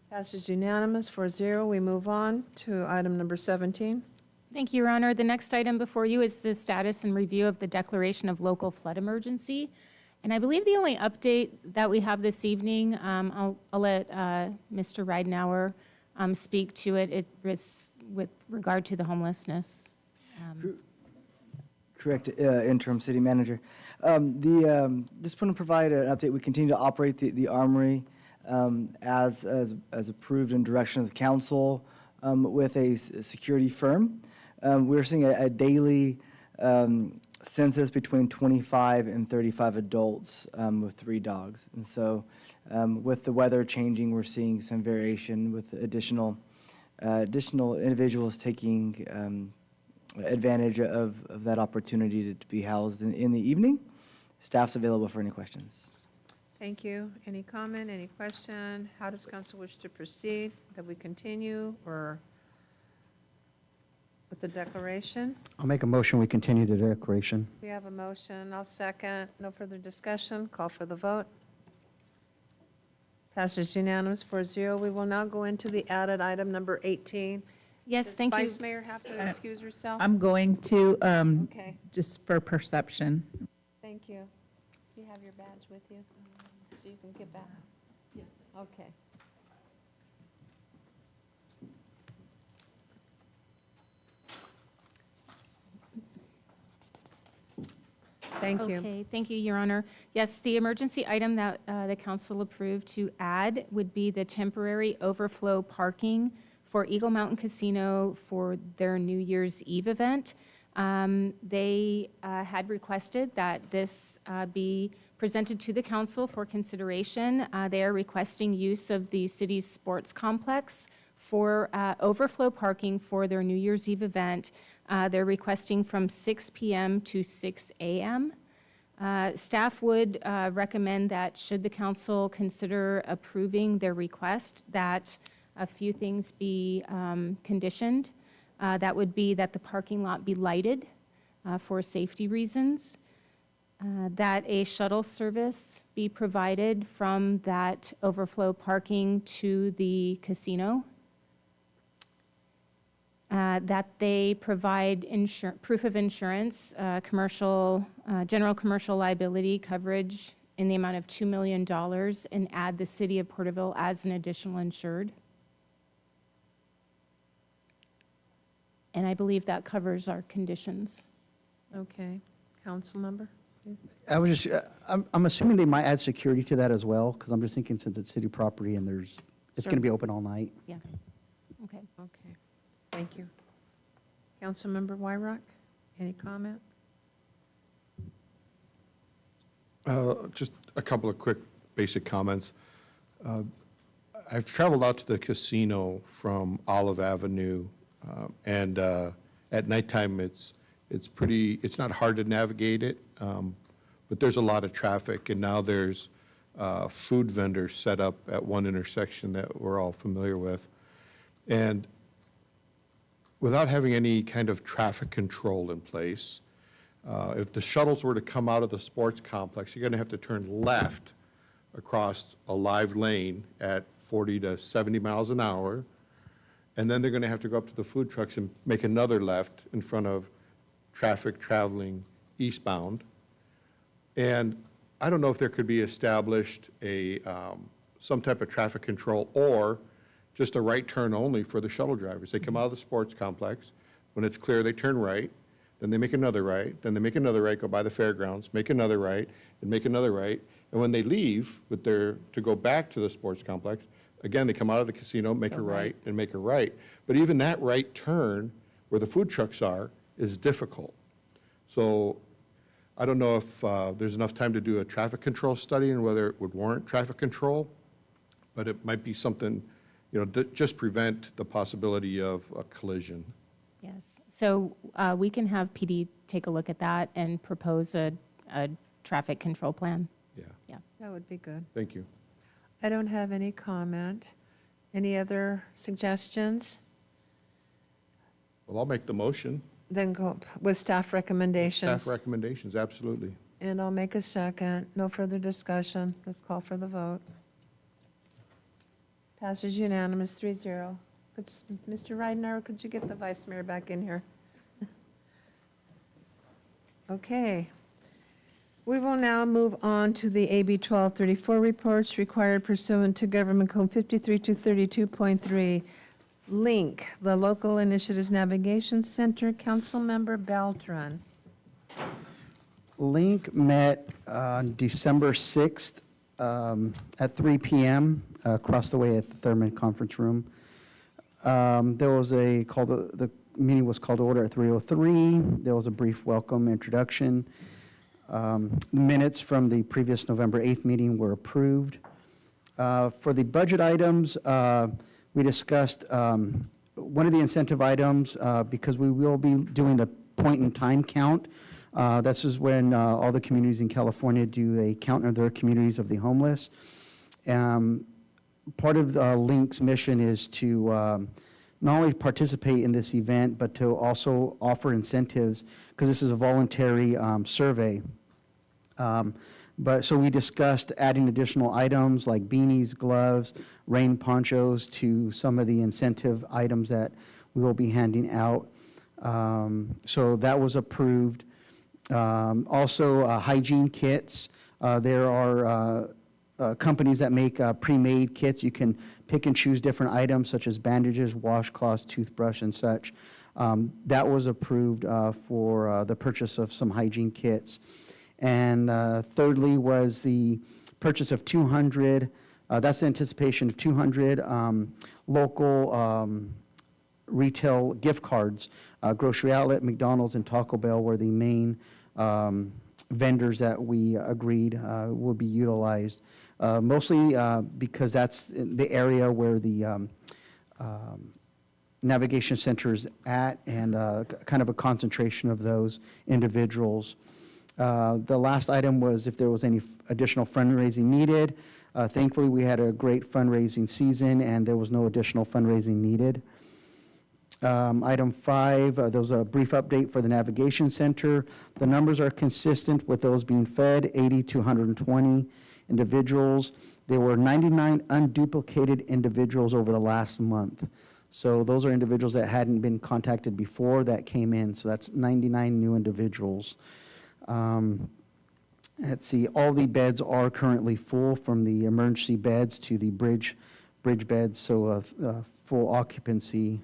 Speaker 1: Passes unanimous, 4-0. We move on to item number 17.
Speaker 4: Thank you, Your Honor. The next item before you is the status and review of the declaration of local flood emergency. And I believe the only update that we have this evening, I'll let Mr. Ridenour speak to it. It was with regard to the homelessness.
Speaker 10: Correct, interim city manager. Just want to provide an update. We continue to operate the armory as approved in direction of the council with a security firm. We're seeing a daily census between 25 and 35 adults with 3 dogs. And so with the weather changing, we're seeing some variation with additional individuals taking advantage of that opportunity to be housed in the evening. Staff's available for any questions.
Speaker 1: Thank you. Any comment, any question? How does council wish to proceed? That we continue, or? with the declaration.
Speaker 2: I'll make a motion, we continue the declaration.
Speaker 1: We have a motion, I'll second. No further discussion, call for the vote. Passes unanimous 4-0. We will now go into the added item number 18.
Speaker 4: Yes,
Speaker 1: Does
Speaker 4: thank you.
Speaker 1: Vice Mayor have to excuse herself?
Speaker 6: I'm going to,
Speaker 1: Okay,
Speaker 6: just for perception.
Speaker 1: thank you. Do you have your badge with you? So you can get back? Yes. Okay. Thank you.
Speaker 4: Okay, thank you, Your Honor. Yes, the emergency item that the council approved to add would be the temporary overflow parking for Eagle Mountain Casino for their New Year's Eve event. They had requested that this be presented to the council for consideration. They are requesting use of the city's sports complex for overflow parking for their New Year's Eve event. They're requesting from 6 p.m. to 6 a.m. Staff would recommend that should the council consider approving their request, that a few things be conditioned. That would be that the parking lot be lighted for safety reasons, that a shuttle service be provided from that overflow parking to the casino, that they provide proof of insurance, general commercial liability coverage in the amount of $2 million, and add the city of Porterville as an additional insured. And I believe that covers our conditions.
Speaker 1: Okay. Council member?
Speaker 2: I was just, I'm assuming they might add security to that as well, because I'm just thinking since it's city property and it's
Speaker 4: Sure.
Speaker 2: going to be open all night.
Speaker 4: Yeah. Okay.
Speaker 1: Okay. Thank you. Councilmember Wyrock, any comment?
Speaker 9: Just a couple of quick basic comments. I've traveled out to the casino from Olive Avenue, and at nighttime, it's not hard to navigate it, but there's a lot of traffic, and now there's food vendors set up at one intersection that we're all familiar with. And without having any kind of traffic control in place, if the shuttles were to come out of the sports complex, you're going to have to turn left across a live lane at 40 to 70 miles an hour, and then they're going to have to go up to the food trucks and make another left in front of traffic traveling eastbound. And I don't know if there could be established some type of traffic control or just a right turn only for the shuttle drivers. They come out of the sports complex. When it's clear, they turn right, then they make another right, then they make another right, go by the fairgrounds, make another right, and make another right. And when they leave to go back to the sports complex, again, they come out of the casino, make a right, and make a right. But even that right turn where the food trucks are is difficult. So I don't know if there's enough time to do a traffic control study and whether it would warrant traffic control, but it might be something, just prevent the possibility of a collision.
Speaker 4: Yes. So we can have PD take a look at that and propose a traffic control plan.
Speaker 9: Yeah,
Speaker 4: Yeah.
Speaker 1: That would be good.
Speaker 9: thank you.
Speaker 1: I don't have any comment. Any other suggestions?
Speaker 9: Well, I'll make the motion.
Speaker 1: Then go with staff recommendations.
Speaker 9: Staff recommendations, absolutely.
Speaker 1: And I'll make a second. No further discussion. Let's call for the vote. Passes unanimous, 3-0. Mr. Reidenauer, could you get the vice mayor back in here? Okay. We will now move on to the AB 1234 reports required pursuant to Government Code 53232.3. Link, the Local Initiatives Navigation Center. Councilmember Beltran.
Speaker 2: Link met on December 6th at 3 p.m. Across the way at the Thurman Conference Room. There was the meeting was called to order at 3:03. There was a brief welcome introduction. Minutes from the previous November 8th meeting were approved. For the budget items, we discussed one of the incentive items, because we will be doing the point-in-time count. This is when all the communities in California do a count of their communities of the homeless. Part of Link's mission is to not only participate in this event, but to also offer incentives, because this is a voluntary survey. So we discussed adding additional items like beanies, gloves, rain ponchos to some of the incentive items that we will be handing out. So that was approved. Also, hygiene kits. There are companies that make pre-made kits. You can pick and choose different items such as bandages, washcloths, toothbrush, and such. That was approved for the purchase of some hygiene kits. And thirdly was the purchase of 200, that's the anticipation of 200 local retail gift cards. Grocery Outlet, McDonald's, and Taco Bell were the main vendors that we agreed would be utilized. Mostly because that's the area where the navigation center is at, and kind of a concentration of those individuals. The last item was if there was any additional fundraising needed. Thankfully, we had a great fundraising season, and there was no additional fundraising needed. Item 5, there was a brief update for the navigation center. The numbers are consistent with those being fed, 80 to 120 individuals. There were 99 unduplicated individuals over the last month. So those are individuals that hadn't been contacted before that came in. So that's 99 new individuals. Let's see, all the beds are currently full, from the emergency beds to the bridge beds, so full occupancy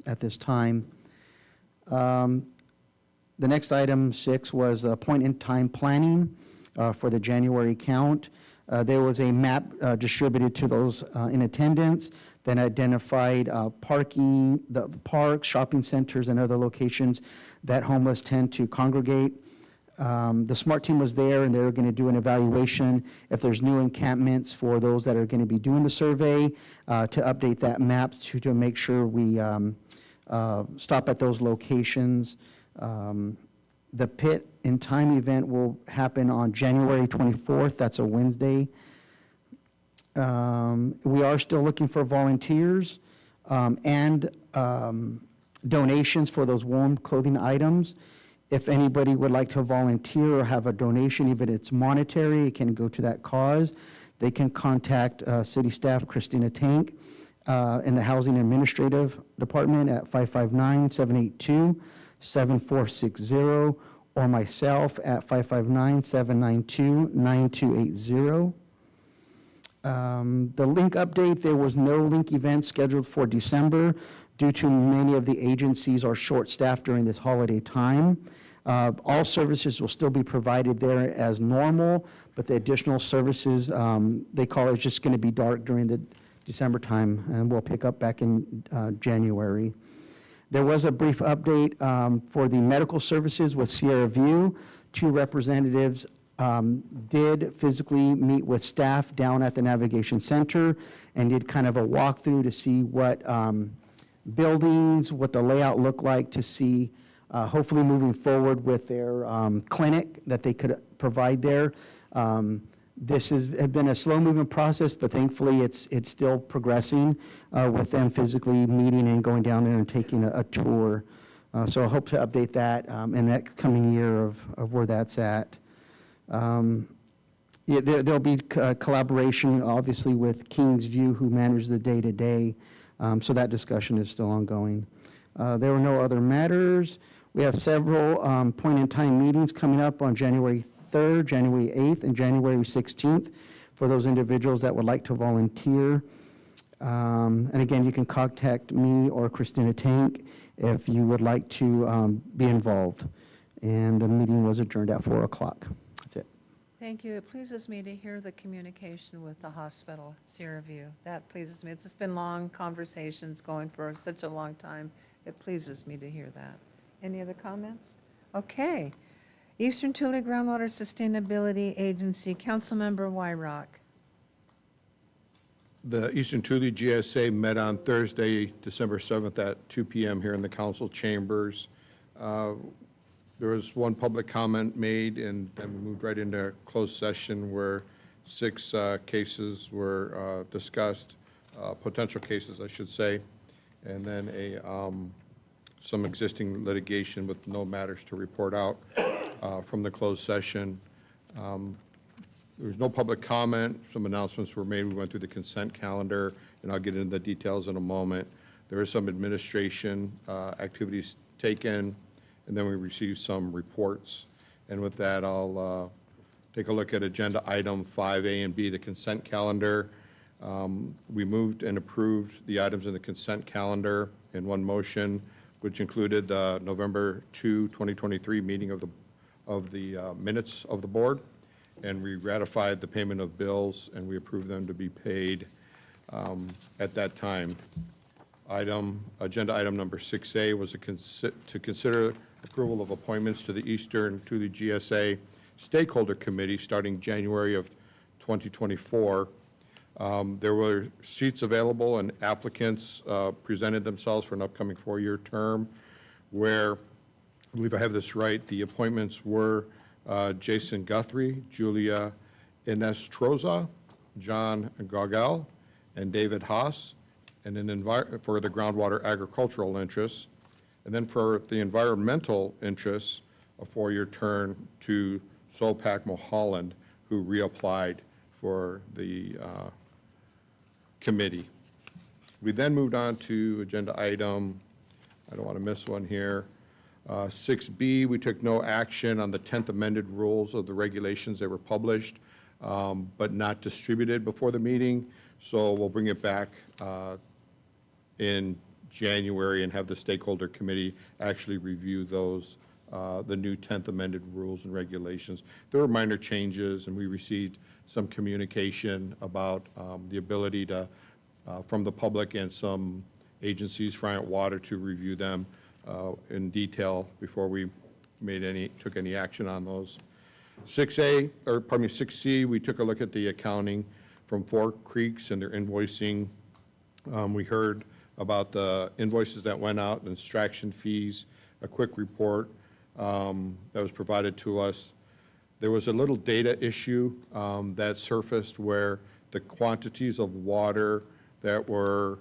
Speaker 2: at this time. The next item, 6, was point-in-time planning for the January count. There was a map distributed to those in attendance that identified parking, the parks, shopping centers, and other locations that homeless tend to congregate. The SMART team was there, and they're going to do an evaluation if there's new encampments for those that are going to be doing the survey, to update that map to make sure we stop at those locations. The Pit in Time event will happen on January 24th. That's a Wednesday. We are still looking for volunteers and donations for those warm clothing items. If anybody would like to volunteer or have a donation, even if it's monetary, it can go to that cause. They can contact city staff Christina Tank in the Housing Administrative Department at 559-782-7460, or myself at 559-792-9280. The link update, there was no link event scheduled for December due to many of the agencies are short-staffed during this holiday time. All services will still be provided there as normal, but the additional services, they call it just going to be dark during the December time, and we'll pick up back in January. There was a brief update for the medical services with Sierra View. 2 representatives did physically meet with staff down at the Navigation Center and did kind of a walkthrough to see what buildings, what the layout looked like, to see hopefully moving forward with their clinic that they could provide there. This has been a slow-moving process, but thankfully it's still progressing with them physically meeting and going down there and taking a tour. So I hope to update that in that coming year of where that's at. There'll be collaboration, obviously, with King's View, who manages the day-to-day, so that discussion is still ongoing. There were no other matters. We have several point-in-time meetings coming up on January 3rd, January 8th, and January 16th for those individuals that would like to volunteer. And again, you can contact me or Christina Tank if you would like to be involved. And the meeting was adjourned at 4 o'clock. That's it.
Speaker 1: Thank you. It pleases me to hear the communication with the hospital, Sierra View. That pleases me. It's been long conversations going for such a long time. It pleases me to hear that. Any other comments? Okay. Eastern Tule Groundwater Sustainability Agency, Councilmember Wyrock.
Speaker 9: The Eastern Tule GSA met on Thursday, December 7th at 2 p.m. here in the council chambers. There was one public comment made, and then we moved right into closed session where 6 cases were discussed, potential cases, I should say. and then some existing litigation with no matters to report out from the closed session. There was no public comment. Some announcements were made. We went through the consent calendar, and I'll get into the details in a moment. There is some administration activities taken, and then we received some reports. And with that, I'll take a look at agenda item 5A and B, the consent calendar. We moved and approved the items in the consent calendar in one motion, which included the November 2, 2023 meeting of the minutes of the board. And we ratified the payment of bills, and we approved them to be paid at that time. Agenda item number 6A was to consider approval of appointments to the Eastern Thule GSA Stakeholder Committee starting January of 2024. There were seats available, and applicants presented themselves for an upcoming 4-year term, where, I believe I have this right, the appointments were Jason Guthrie, Julia Inestroza, John Gaugal, and David Haas, and then for the groundwater agricultural interests. And then for the environmental interests, a 4-year term to Solpak Mulholland, who reapplied for the committee. We then moved on to agenda item, I don't want to miss one here, 6B. We took no action on the 10th amended rules of the regulations. They were published, but not distributed before the meeting. So we'll bring it back in January and have the stakeholder committee actually review those, the new 10th amended rules and regulations. There were minor changes, and we received some communication about the ability to, from the public and some agencies, Friant Water, to review them in detail before we took any action on those. 6C, we took a look at the accounting from Four Creeks and their invoicing. We heard about the invoices that went out, and extraction fees, a quick report that was provided to us. There was a little data issue that surfaced where the quantities of water that were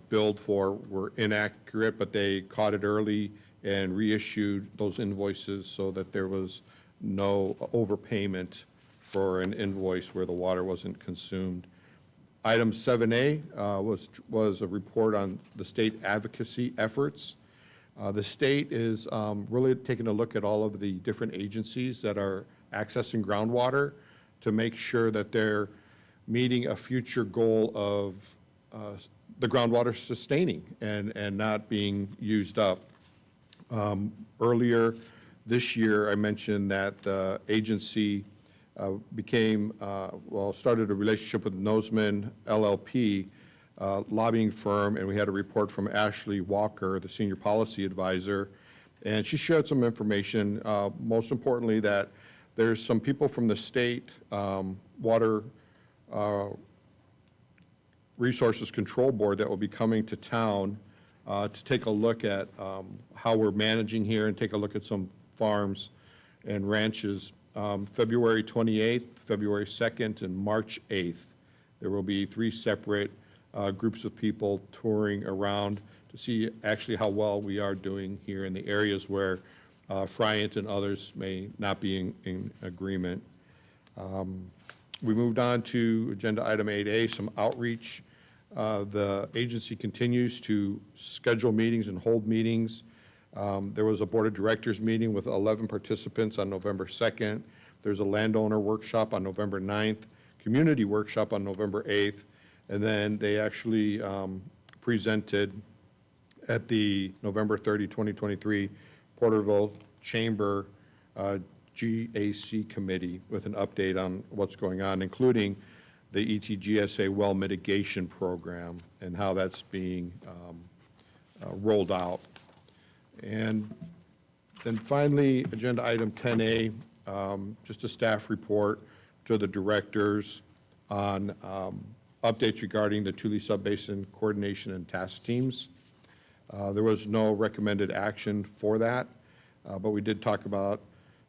Speaker 9: billed for were inaccurate, but they caught it early and reissued those invoices so that there was no overpayment for an invoice where the water wasn't consumed. Item 7A was a report on the state advocacy efforts. The state is really taking a look at all of the different agencies that are accessing groundwater to make sure that they're meeting a future goal of the groundwater sustaining and not being used up. Earlier this year, I mentioned that the agency started a relationship with Nosman LLP, lobbying firm, and we had a report from Ashley Walker, the senior policy advisor, and she shared some information, most importantly that there's some people from the state water Resources Control Board that will be coming to town to take a look at how we're managing here and take a look at some farms and ranches. February 28th, February 2nd, and March 8th. There will be 3 separate groups of people touring around to see actually how well we are doing here in the areas where Friant and others may not be in agreement. We moved on to agenda item 8A, some outreach. The agency continues to schedule meetings and hold meetings. There was a board of directors meeting with 11 participants on November 2nd. There's a landowner workshop on November 9th, community workshop on November 8th, and then they actually presented at the November 30, 2023 Porterville Chamber GAC committee with an update on what's going on, including the ETGSA well mitigation program and how that's being rolled out. And then finally, agenda item 10A, just a staff report to the directors on updates regarding the Thule Subbasin Coordination and Task Teams. There was no recommended action for that, but we did talk about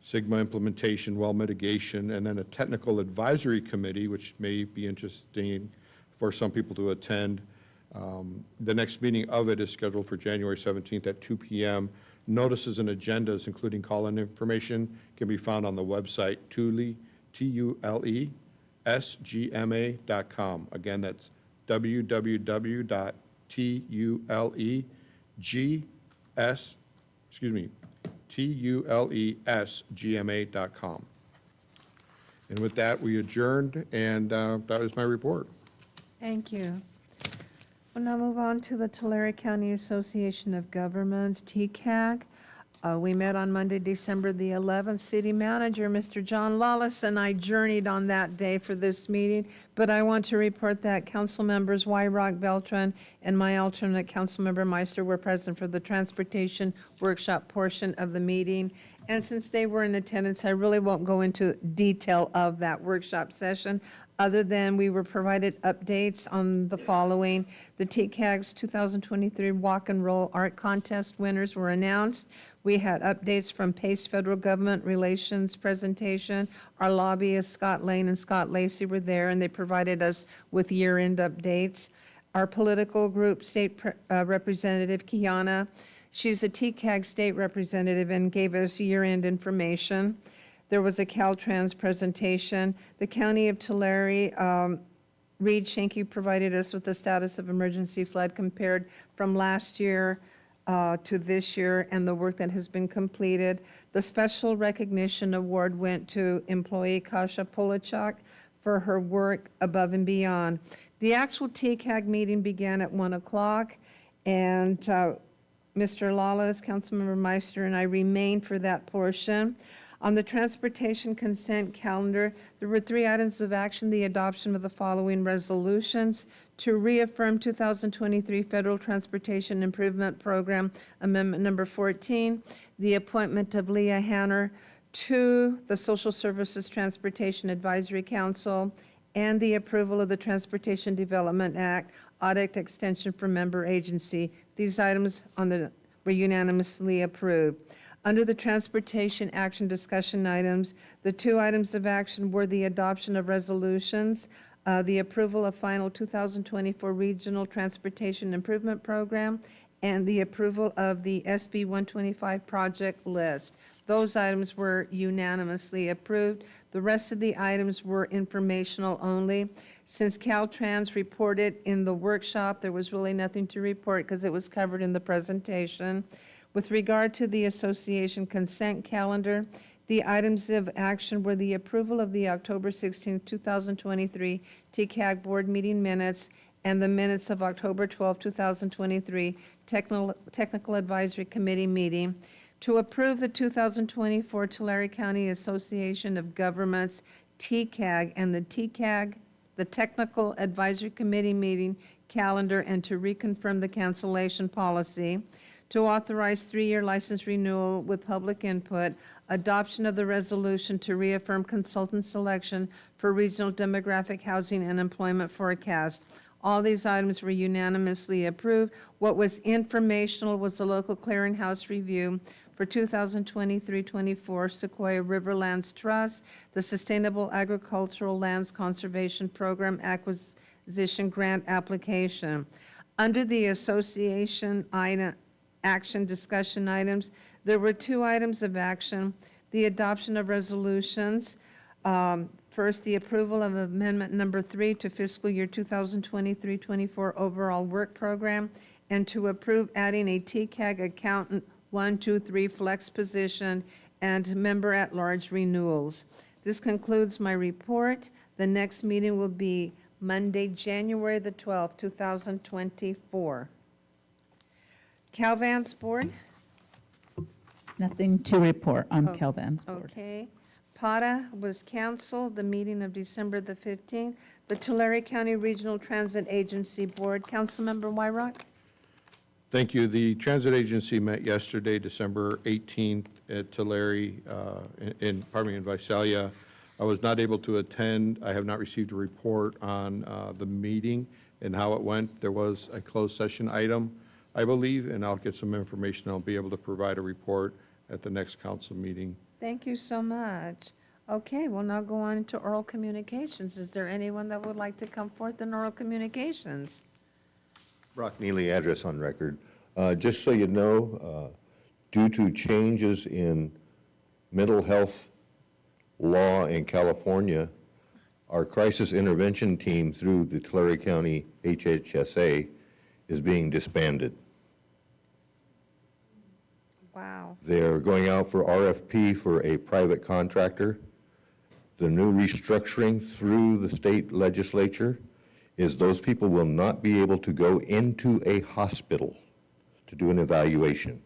Speaker 9: Sigma implementation, well mitigation, and then a technical advisory committee, which may be interesting for some people to attend, The next meeting of it is scheduled for January 17th at 2 p.m. Notices and agendas, including call-in information, can be found on the website tulesgma.com. Again, that's tulesgma.com. And with that, we adjourned, and that is my report.
Speaker 1: Thank you. We'll now move on to the Tulare County Association of Governments, TCAG. We met on Monday, December the 11th. City Manager, Mr. John Lawless, and I journeyed on that day for this meeting, but I want to report that council members Wyrock, Beltran, and my alternate council member Meister were present for the transportation workshop portion of the meeting. And since they were in attendance, I really won't go into detail of that workshop session, other than we were provided updates on the following. The TCAG's 2023 Walk and Roll Art Contest winners were announced. We had updates from PACE Federal Government Relations presentation. Our lobbyists, Scott Lane and Scott Lacey, were there, and they provided us with year-end updates. Our political group state representative, Kiana, she's a TCAG state representative and gave us year-end information. There was a Caltrans presentation. The County of Tulare, Reed Schenke provided us with the status of emergency flood compared from last year to this year and the work that has been completed. The special recognition award went to employee Kasha Polachak for her work above and beyond. The actual TCAG meeting began at 1 o'clock, and Mr. Lawless, Councilmember Meister, and I remained for that portion. On the transportation consent calendar, there were 3 items of action: the adoption of the following resolutions: to reaffirm 2023 Federal Transportation Improvement Program Amendment Number 14, the appointment of Leah Hanner to the Social Services Transportation Advisory Council, and the approval of the Transportation Development Act audit extension for member agency. These items were unanimously approved. Under the transportation action discussion items, the 2 items of action were the adoption of resolutions, the approval of final 2024 Regional Transportation Improvement Program, and the approval of the SB 125 project list. Those items were unanimously approved. The rest of the items were informational only. Since Caltrans reported in the workshop, there was really nothing to report because it was covered in the presentation. With regard to the association consent calendar, the items of action were the approval of the October 16, 2023 TCAG board meeting minutes and the minutes of October 12, 2023 Technical Advisory Committee meeting, to approve the 2024 Tulare County Association of Governments TCAG and the Technical Advisory Committee meeting calendar, and to reconfirm the cancellation policy, to authorize 3-year license renewal with public input, adoption of the resolution to reaffirm consultant selection for regional demographic housing and employment forecast. All these items were unanimously approved. What was informational was the local clearinghouse review for 2023-24 Sequoia Riverlands Trust, the Sustainable Agricultural Lands Conservation Program acquisition grant application. Under the association action discussion items, there were 2 items of action: the adoption of resolutions. First, the approval of amendment number 3 to fiscal year 2023-24 overall work program, and to approve adding a TCAG accountant 1, 2, 3 flex position and member at large renewals. This concludes my report. The next meeting will be Monday, January the 12th, 2024. Calvance Board?
Speaker 6: Nothing to report on Calvan's board.
Speaker 1: Okay. PATA was canceled, the meeting of December the 15th. The Tulare County Regional Transit Agency Board, Councilmember Wyrock?
Speaker 9: Thank you. The transit agency met yesterday, December 18th, at Tulare, in Visalia. I was not able to attend. I have not received a report on the meeting and how it went. There was a closed session item, I believe, and I'll get some information. I'll be able to provide a report at the next council meeting.
Speaker 1: Thank you so much. Okay, we'll now go on to oral communications. Is there anyone that would like to come forth in oral communications?
Speaker 5: Brock Neely, address on record. Just so you know, due to changes in mental health law in California, our crisis intervention team through the Tulare County HHSA is being disbanded.
Speaker 1: Wow.
Speaker 5: They're going out for RFP for a private contractor. The new restructuring through the state legislature is those people will not be able to go into a hospital to do an evaluation.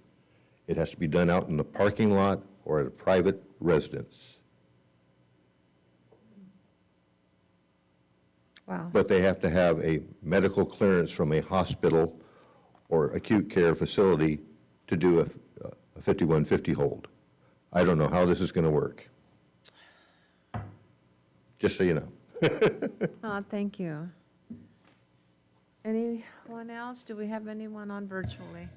Speaker 5: It has to be done out in the parking lot or at a private residence.
Speaker 1: Wow.
Speaker 5: But they have to have a medical clearance from a hospital or acute care facility to do a 5150 hold. I don't know how this is going to work. Just so you know.
Speaker 1: Thank you. Anyone else? Do we have anyone on virtually?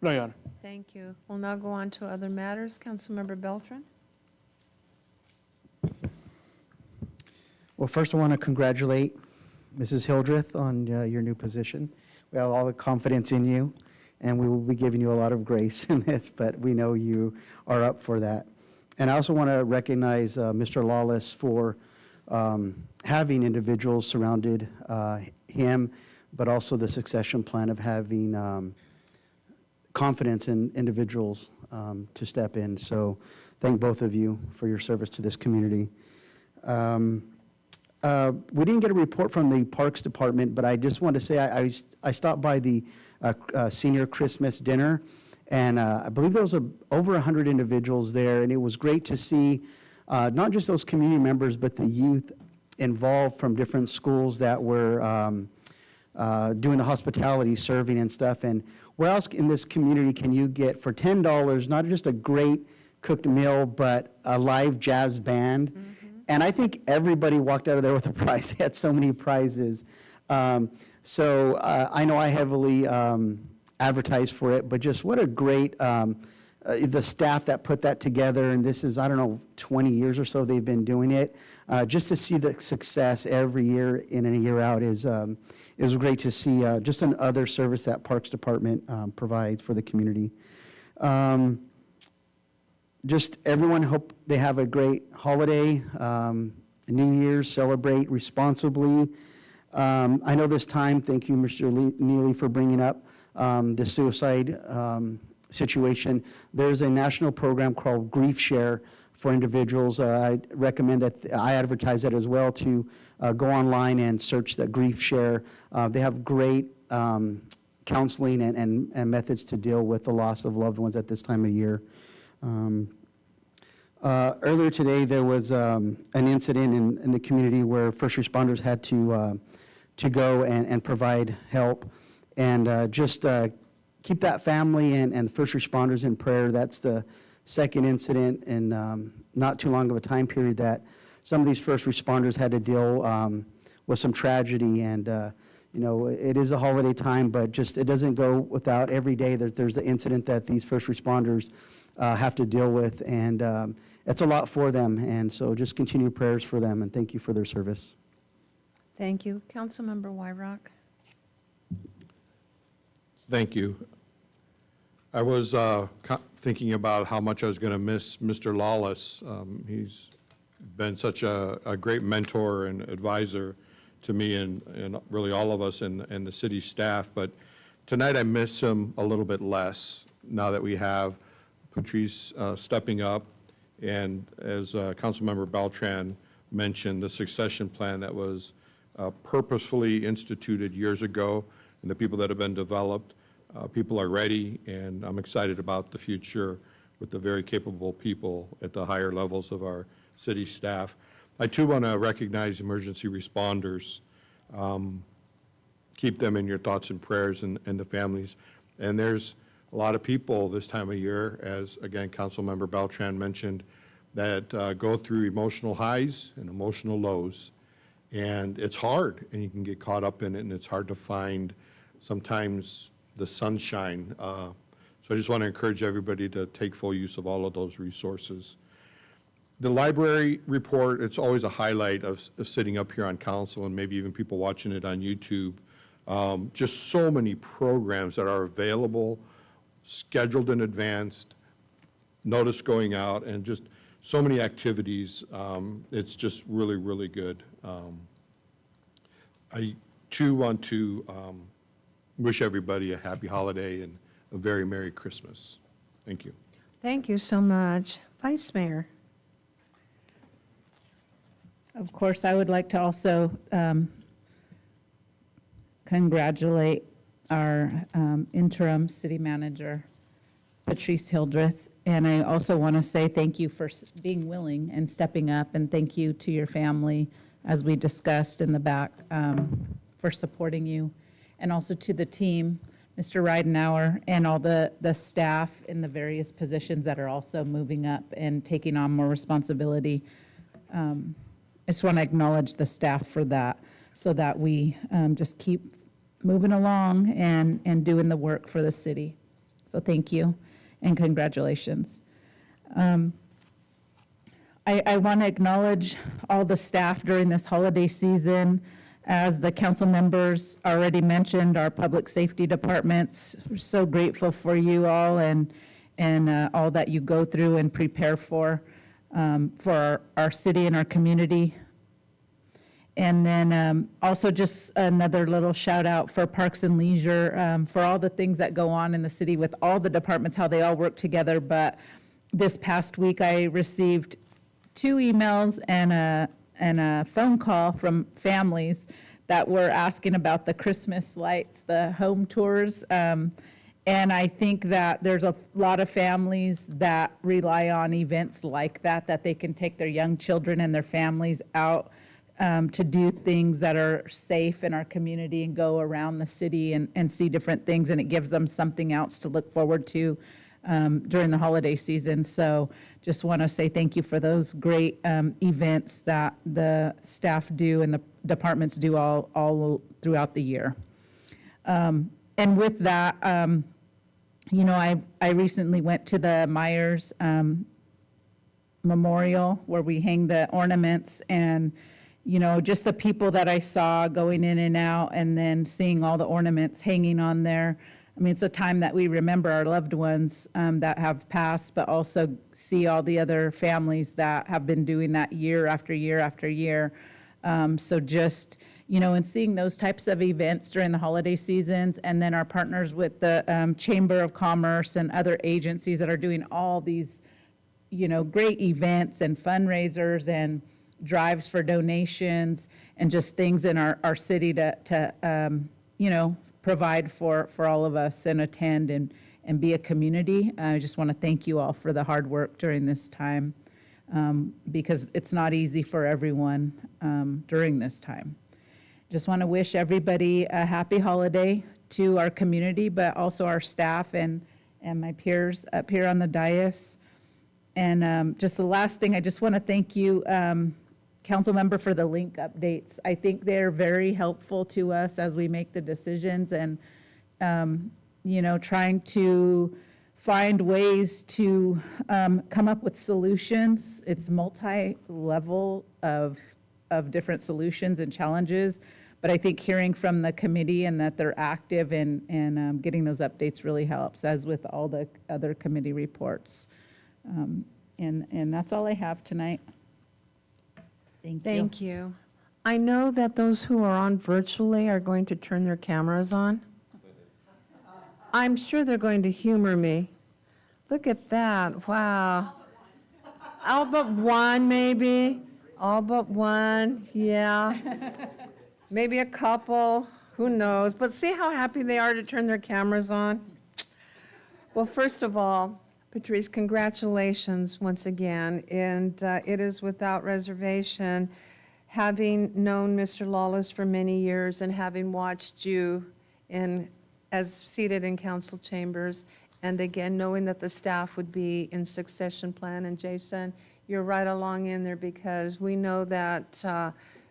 Speaker 11: No, Your Honor.
Speaker 1: Thank you. We'll now go on to other matters. Councilmember Beltran?
Speaker 2: Well, first I want to congratulate Mrs. Hildreth on your new position. We have all the confidence in you, and we will be giving you a lot of grace in this, but we know you are up for that. And I also want to recognize Mr. Lawless for having individuals surrounded him, but also the succession plan of having confidence in individuals to step in. So thank both of you for your service to this community. We didn't get a report from the Parks Department, but I just want to say I stopped by the senior Christmas dinner, and I believe there was over 100 individuals there, and it was great to see not just those community members, but the youth involved from different schools that were doing the hospitality, serving and stuff. And where else in this community can you get for $10 not just a great cooked meal, but a live jazz band? Mm-hmm. And I think everybody walked out of there with a prize. They had so many prizes. So I know I heavily advertised for it, but just what a great, the staff that put that together, and this is, I don't know, 20 years or so they've been doing it. Just to see the success every year in and a year out is great to see. Just another service that Parks Department provides for the community. Just everyone, hope they have a great holiday, New Year's, celebrate responsibly. I know this time, thank you, Mr. Neely, for bringing up the suicide situation. There's a national program called Grief Share for individuals. I recommend that I advertise that as well, to go online and search the Grief Share. They have great counseling and methods to deal with the loss of loved ones at this time of year. Earlier today, there was an incident in the community where first responders had to go and provide help, and just keep that family and first responders in prayer. That's the second incident in not too long of a time period that some of these first responders had to deal with some tragedy. And you know, it is a holiday time, but just it doesn't go without every day that there's an incident that these first responders have to deal with, and it's a lot for them. And so just continue prayers for them, and thank you for their service.
Speaker 1: Thank you. Councilmember Wyrock?
Speaker 9: Thank you. I was thinking about how much I was going to miss Mr. Lawless. He's been such a great mentor and advisor to me and really all of us and the city staff. But tonight I miss him a little bit less now that we have Patrice stepping up. And as Councilmember Beltran mentioned, the succession plan that was purposefully instituted years ago, and the people that have been developed, people are ready, and I'm excited about the future with the very capable people at the higher levels of our city staff. I too want to recognize emergency responders. Keep them in your thoughts and prayers, and the families. And there's a lot of people this time of year, as again Councilmember Beltran mentioned, that go through emotional highs and emotional lows. And it's hard, and you can get caught up in it, and it's hard to find sometimes the sunshine. So I just want to encourage everybody to take full use of all of those resources. The library report, it's always a highlight of sitting up here on council and maybe even people watching it on YouTube. Just so many programs that are available, scheduled in advance, notice going out, and just so many activities. It's just really, really good. I, too, want to wish everybody a happy holiday and a very Merry Christmas. Thank you.
Speaker 1: Thank you so much. Vice Mayor.
Speaker 6: Of course, I would like to also congratulate our interim city manager, Patrice Hildreth. And I also want to say thank you for being willing and stepping up, and thank you to your family, as we discussed in the back, for supporting you. And also to the team, Mr. Ridenhour, and all the staff in the various positions that are also moving up and taking on more responsibility. I just want to acknowledge the staff for that, so that we just keep moving along and doing the work for the city. So thank you and congratulations. I want to acknowledge all the staff during this holiday season. As the council members already mentioned, our public safety departments, we're so grateful for you all and all that you go through and prepare for our city and our community. And then also just another little shout out for Parks and Leisure, for all the things that go on in the city with all the departments, how they all work together. But this past week, I received 2 emails and a phone call from families that were asking about the Christmas lights, the home tours. And I think that there's a lot of families that rely on events like that they can take their young children and their families out to do things that are safe in our community and go around the city and see different things. And it gives them something else to look forward to during the holiday season. So just want to say thank you for those great events that the staff do and the departments do all throughout the year. And with that, you know, I recently went to the Myers Memorial where we hang the ornaments, and you know, just the people that I saw going in and out, and then seeing all the ornaments hanging on there. I mean, it's a time that we remember our loved ones that have passed, but also see all the other families that have been doing that year after year after year. So just, you know, and seeing those types of events during the holiday seasons, and then our partners with the Chamber of Commerce and other agencies that are doing all these, you know, great events and fundraisers and drives for donations and just things in our city to you know, provide for all of us and attend and be a community. I just want to thank you all for the hard work during this time, because it's not easy for everyone during this time. Just want to wish everybody a happy holiday to our community, but also our staff and my peers up here on the dais. And just the last thing, I just want to thank you, council member, for the link updates. I think they're very helpful to us as we make the decisions and, you know, trying to find ways to come up with solutions. It's multi-level of different solutions and challenges, but I think hearing from the committee and that they're active and getting those updates really helps, as with all the other committee reports. And that's all I have tonight. Thank you.
Speaker 1: Thank you. I know that those who are on virtually are going to turn their cameras on. I'm sure they're going to humor me. Look at that, wow. All but one, maybe. All but one, yeah. Maybe a couple, who knows? But see how happy they are to turn their cameras on? Well, first of all, Patrice, congratulations once again, and it is without reservation, having known Mr. Lawless for many years and having watched you as seated in council chambers, and again, knowing that the staff would be in succession plan, and Jason, you're right along in there, because we know that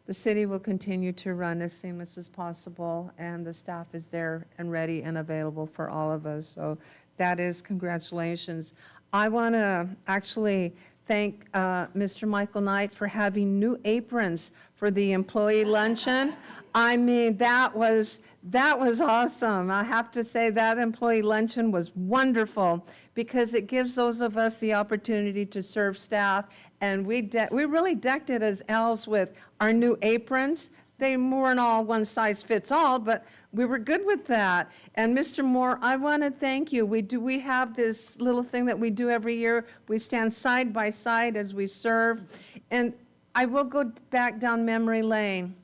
Speaker 1: the city will continue to run as seamless as possible, and the staff is there and ready and available for all of us, so that is congratulations. I want to actually thank Mr. Michael Knight for having new aprons for the employee luncheon. I mean, that was awesome. I have to say that employee luncheon was wonderful because it gives those of us the opportunity to serve staff. And we really decked it as elves with our new aprons. They weren't all one size fits all, but we were good with that. And Mr. Moore, I want to thank you. We have this little thing that we do every year. We stand side by side as we serve. And I will go back down memory lane.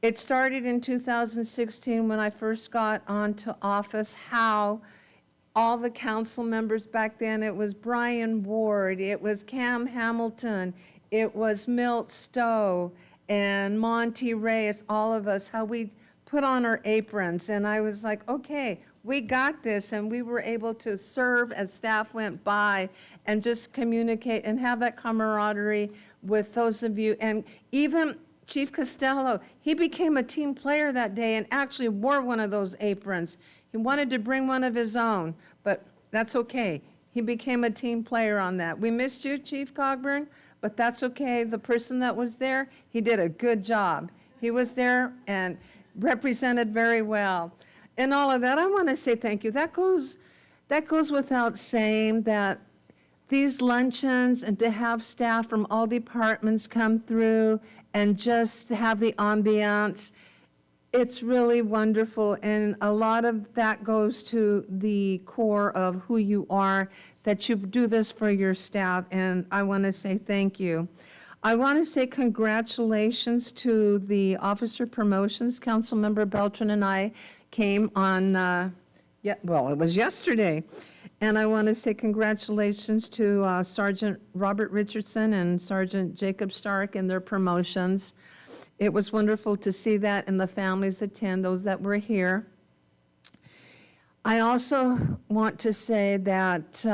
Speaker 1: It started in 2016 when I first got onto office, how all the council members back then, it was Brian Ward, it was Cam Hamilton, it was Milt Stowe, and Monty Reyes, all of us, how we put on our aprons. And I was like, okay, we got this. And we were able to serve as staff went by and just communicate and have that camaraderie with those of you. And even Chief Costello, he became a team player that day and actually wore one of those aprons. He wanted to bring one of his own, but that's okay. He became a team player on that. We missed you, Chief Cogburn, but that's okay. The person that was there, he did a good job. He was there and represented very well. And all of that, I want to say thank you. That goes without saying that these luncheons and to have staff from all departments come through and just have the ambiance, it's really wonderful. And a lot of that goes to the core of who you are, that you do this for your staff. And I want to say thank you. I want to say congratulations to the officer promotions. Councilmember Beltran and I came on, it was yesterday. And I want to say congratulations to Sergeant Robert Richardson and Sergeant Jacob Stark and their promotions. It was wonderful to see that and the families attend, those that were here. I also want to say that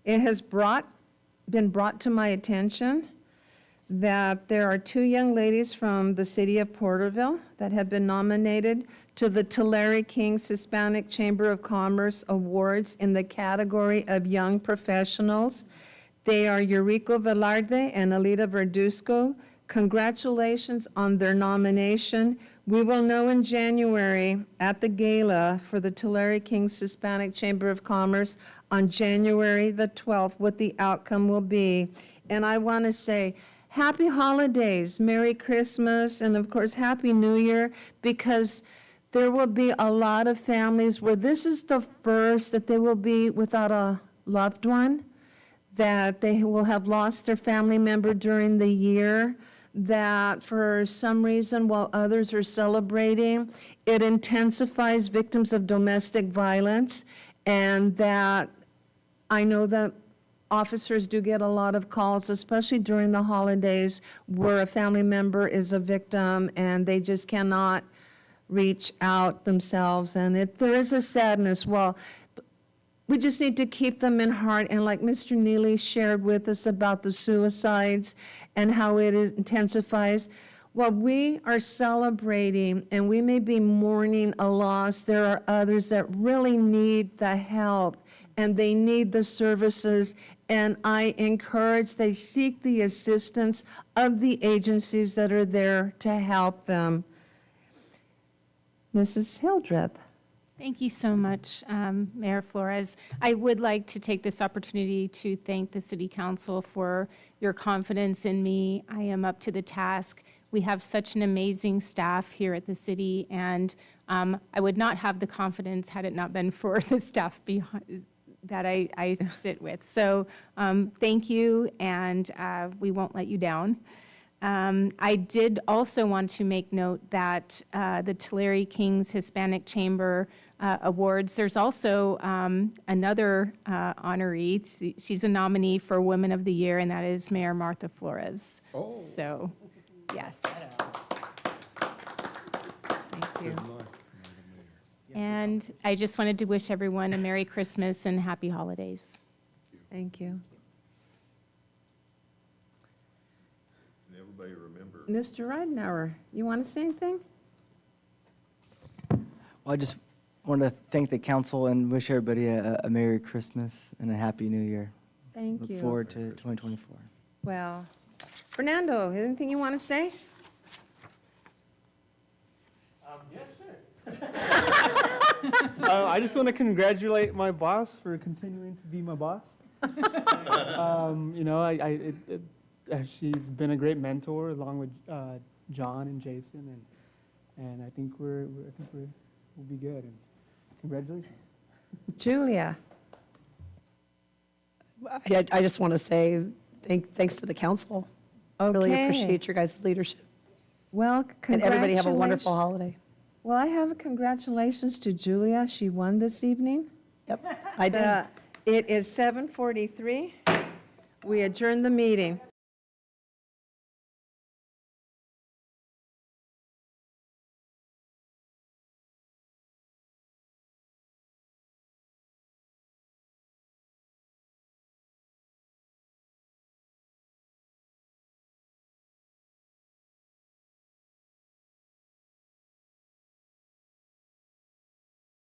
Speaker 1: it has been brought to my attention that there are 2 young ladies from the city of Porterville that have been nominated to the Tulare Kings Hispanic Chamber of Commerce Awards in the category of Young Professionals. They are Eurico Velarde and Alita Verduzco. Congratulations on their nomination. We will know in January at the gala for the Tulare Kings Hispanic Chamber of Commerce on January the 12th what the outcome will be. And I want to say, Happy holidays, Merry Christmas, and of course, Happy New Year, because there will be a lot of families where this is the first that they will be without a loved one, that they will have lost their family member during the year, that for some reason, while others are celebrating, it intensifies victims of domestic violence, and that I know that officers do get a lot of calls, especially during the holidays, where a family member is a victim and they just cannot reach out themselves. And there is a sadness. Well, we just need to keep them in heart. And like Mr. Neely shared with us about the suicides and how it intensifies, well, we are celebrating and we may be mourning a loss. There are others that really need the help and they need the services. And I encourage they seek the assistance of the agencies that are there to help them. Mrs. Hildreth.
Speaker 4: Thank you so much, Mayor Flores. I would like to take this opportunity to thank the City Council for your confidence in me. I am up to the task. We have such an amazing staff here at the city, and I would not have the confidence had it not been for the staff that I sit with. So thank you, and we won't let you down. I did also want to make note that the Tulare Kings Hispanic Chamber Awards, there's also another honoree. She's a nominee for Women of the Year, and that is Mayor Martha Flores.
Speaker 9: Oh.
Speaker 4: So, yes.
Speaker 1: Thank you.
Speaker 4: And I just wanted to wish everyone a Merry Christmas and Happy Holidays.
Speaker 1: Thank you.
Speaker 5: And everybody remember.
Speaker 1: Mr. Ridenour, you want to say anything?
Speaker 10: Well, I just want to thank the council and wish everybody a Merry Christmas and a Happy New Year.
Speaker 1: Thank
Speaker 10: Look
Speaker 1: you.
Speaker 10: forward to 2024.
Speaker 1: Well, Fernando, anything you want to say?
Speaker 11: I just want to congratulate my boss for continuing to be my boss. You know, she's been a great mentor along with John and Jason, and I think we'll be good. And congratulations.
Speaker 1: Julia?
Speaker 3: I just want to say thanks to the council. Really
Speaker 1: Okay.
Speaker 3: appreciate your guys' leadership.
Speaker 1: Well,
Speaker 3: And everybody have a wonderful
Speaker 1: congratulations.
Speaker 3: holiday.
Speaker 1: Well, I have a congratulations to Julia. She won this evening.
Speaker 3: Yep, I did.
Speaker 1: It is 7:43. We adjourn the meeting.